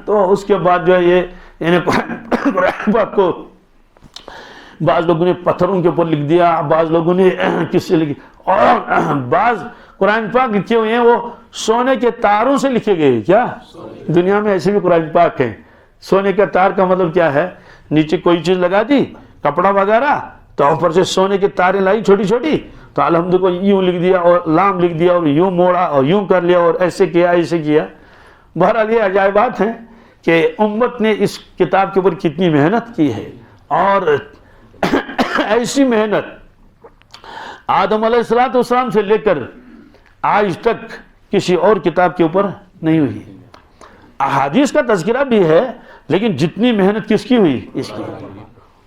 تو اس کے بعد جو ہے یہ قرآن پاک کو بعض لوگوں نے پتھروں کے اوپر لکھ دیا، بعض لوگوں نے کس سے لکھی، اور بعض قرآن پاک لکھے ہوئے ہیں وہ سونے کے تاروں سے لکھے گئے۔ کیا دنیا میں ایسے بھی قرآن پاک ہیں؟ سونے کا تار کا مطلب کیا ہے؟ نیچے کوئی چیز لگا دی، کپڑا وغیرہ، تو اوپر سے سونے کی تاریں لائی چھوٹی چھوٹی، تو الحمد کو یوں لکھ دیا اور لام لکھ دیا اور یوں موڑا اور یوں کر لیا اور ایسے کیا ایسے کیا۔ بہرحال یہ عجائبات ہیں کہ امت نے اس کتاب کے اوپر کتنی محنت کی ہے، اور ایسی محنت آدم علیہ السلام سے لے کر آج تک کسی اور کتاب کے اوپر نہیں ہوئی۔ احادیث کا تذکرہ بھی ہے، لیکن جتنی محنت کس کی ہوئی؟ اس کی۔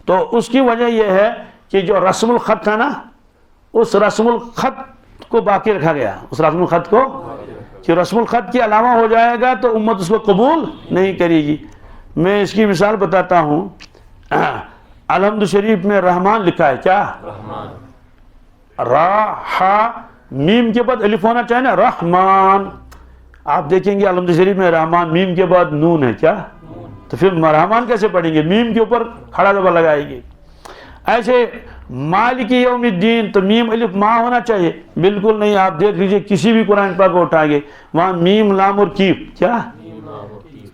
تو اس کی وجہ یہ ہے کہ جو رسم الخط تھا نا، اس رسم الخط کو باقی رکھا گیا، اس رسم الخط کو، کہ رسم الخط کے علاوہ ہو جائے گا تو امت اس کو قبول نہیں کرے گی۔ میں اس کی مثال بتاتا ہوں، الحمد شریف میں رحمان لکھا ہے، کیا؟ میم کے بعد الف ہونا چاہیے نا، رحمان۔ آپ دیکھیں گے الحمد شریف میں رحمان، میم کے بعد نون ہے، کیا؟ تو پھر رحمان کیسے پڑھیں گے؟ میم کے اوپر کھڑا زبر لگائے گی۔ ایسے مالک یوم الدین، تو میم الف ماں ہونا چاہیے، بالکل نہیں۔ آپ دیکھ لیجئے کسی بھی قرآن پاک کو اٹھائیں گے، وہاں میم لام اور کیف، کیا؟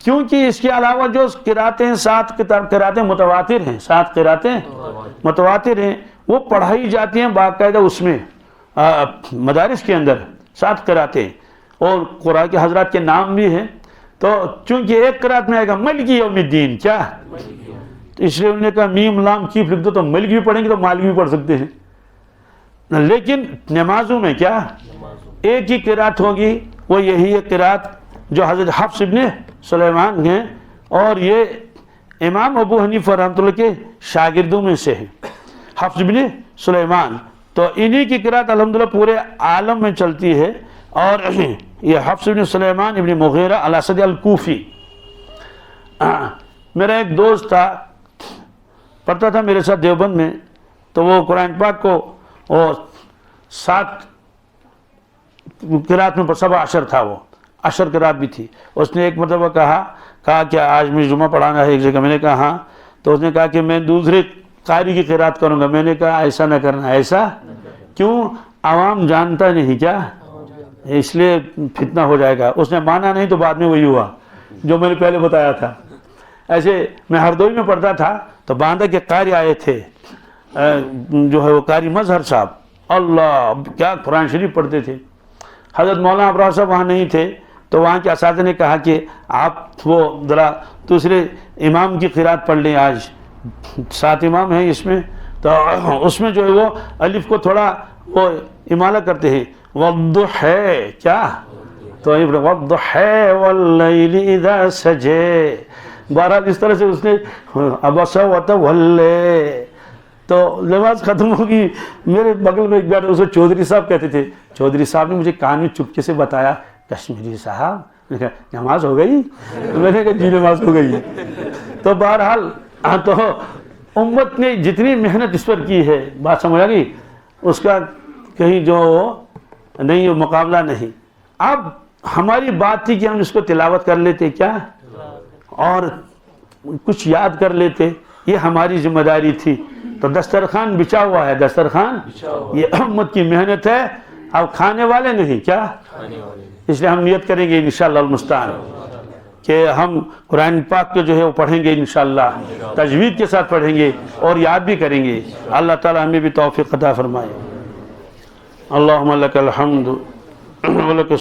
کیونکہ اس کے علاوہ جو قراتیں 7 قراتیں متواتر ہیں، 7 قراتیں متواتر ہیں، وہ پڑھائی جاتی ہیں باقاعدہ اس میں مدارس کے اندر، 7 قراتیں، اور قرآن کے حضرات کے نام بھی ہیں۔ تو چونکہ ایک قرات میں آئے گا مالک یوم الدین، کیا؟ تو اس لیے انہوں نے کہا میم لام کیف لکھ دو، تو ملک بھی پڑھیں گے تو مالک بھی پڑھ سکتے ہیں۔ لیکن نمازوں میں کیا؟ ایک ہی قرات ہوگی، وہ یہی ہے قرات جو حضرت حفص ابن سلیمان ہیں، اور یہ امام ابو حنیفہ رحمۃ اللہ کے شاگردوں میں سے ہیں، حفص ابن سلیمان۔ تو انہی کی قرات الحمدللہ پورے عالم میں چلتی ہے، اور یہ حفص ابن سلیمان ابن مغیرہ الاسدی الکوفی۔ میرا ایک دوست تھا، پڑھتا تھا میرے ساتھ دیوبند میں، تو وہ قرآن پاک کو، اور 7 قرات میں 17 تھا، وہ 10 قرات بھی تھی۔ اس نے ایک مرتبہ کہا کہ آج مجھے جمعہ پڑھانا ہے ایک جگہ، میں نے کہا ہاں، تو اس نے کہا کہ میں دوسرے قاری کی قرات کروں گا۔ میں نے کہا ایسا نہ کرنا۔ ایسا کیوں؟ عوام جانتا نہیں، کیا؟ اس لیے فتنہ ہو جائے گا۔ اس نے مانا نہیں، تو بعد میں وہی ہوا جو میں نے پہلے بتایا تھا۔ ایسے میں ہردوئی میں پڑھتا تھا، تو باندہ کے قاری آئے تھے، جو ہے وہ قاری مظہر صاحب، اللہ کیا قرآن شریف پڑھتے تھے۔ حضرت مولانا ابرار صاحب وہاں نہیں تھے، تو وہاں کے اساتذہ نے کہا کہ آپ وہ ذرا دوسرے امام کی قرات پڑھ لیں، آج 7 امام ہیں اس میں، تو اس میں جو ہے وہ الف کو تھوڑا وہ امالہ کرتے ہیں، والضحی، کیا؟ تو والضحی واللیل اذا سجے۔ بہرحال اس طرح سے اس نے عبس وتولى، تو نماز ختم ہوگی، میرے بغل میں ایک بیٹھا، اسے چودھری صاحب کہتے تھے، چودھری صاحب نے مجھے کان میں چپکے سے بتایا، کشمیری صاحب، میں نے کہا نماز ہو گئی؟ میں نے کہا جی نماز ہو گئی ہے۔ تو بہرحال تو امت نے جتنی محنت اس پر کی ہے، بات سمجھ آ گئی، اس کا کہیں جو نہیں مقابلہ نہیں۔ اب ہماری بات تھی کہ ہم اس کو تلاوت کر لیتے، کیا؟ اور کچھ یاد کر لیتے، یہ ہماری ذمہ داری تھی۔ تو دسترخوان بچھا ہوا ہے، دسترخوان یہ امت کی محنت ہے، اب کھانے والے نہیں، کیا؟ اس لیے ہم نیت کریں گے انشاءاللہ المستعان کہ ہم قرآن پاک کو جو ہے وہ پڑھیں گے انشاءاللہ، تجوید کے ساتھ پڑھیں گے اور یاد بھی کریں گے۔ اللہ تعالی ہمیں بھی توفیق عطا فرمائے۔ اللہم لک الحمد ولک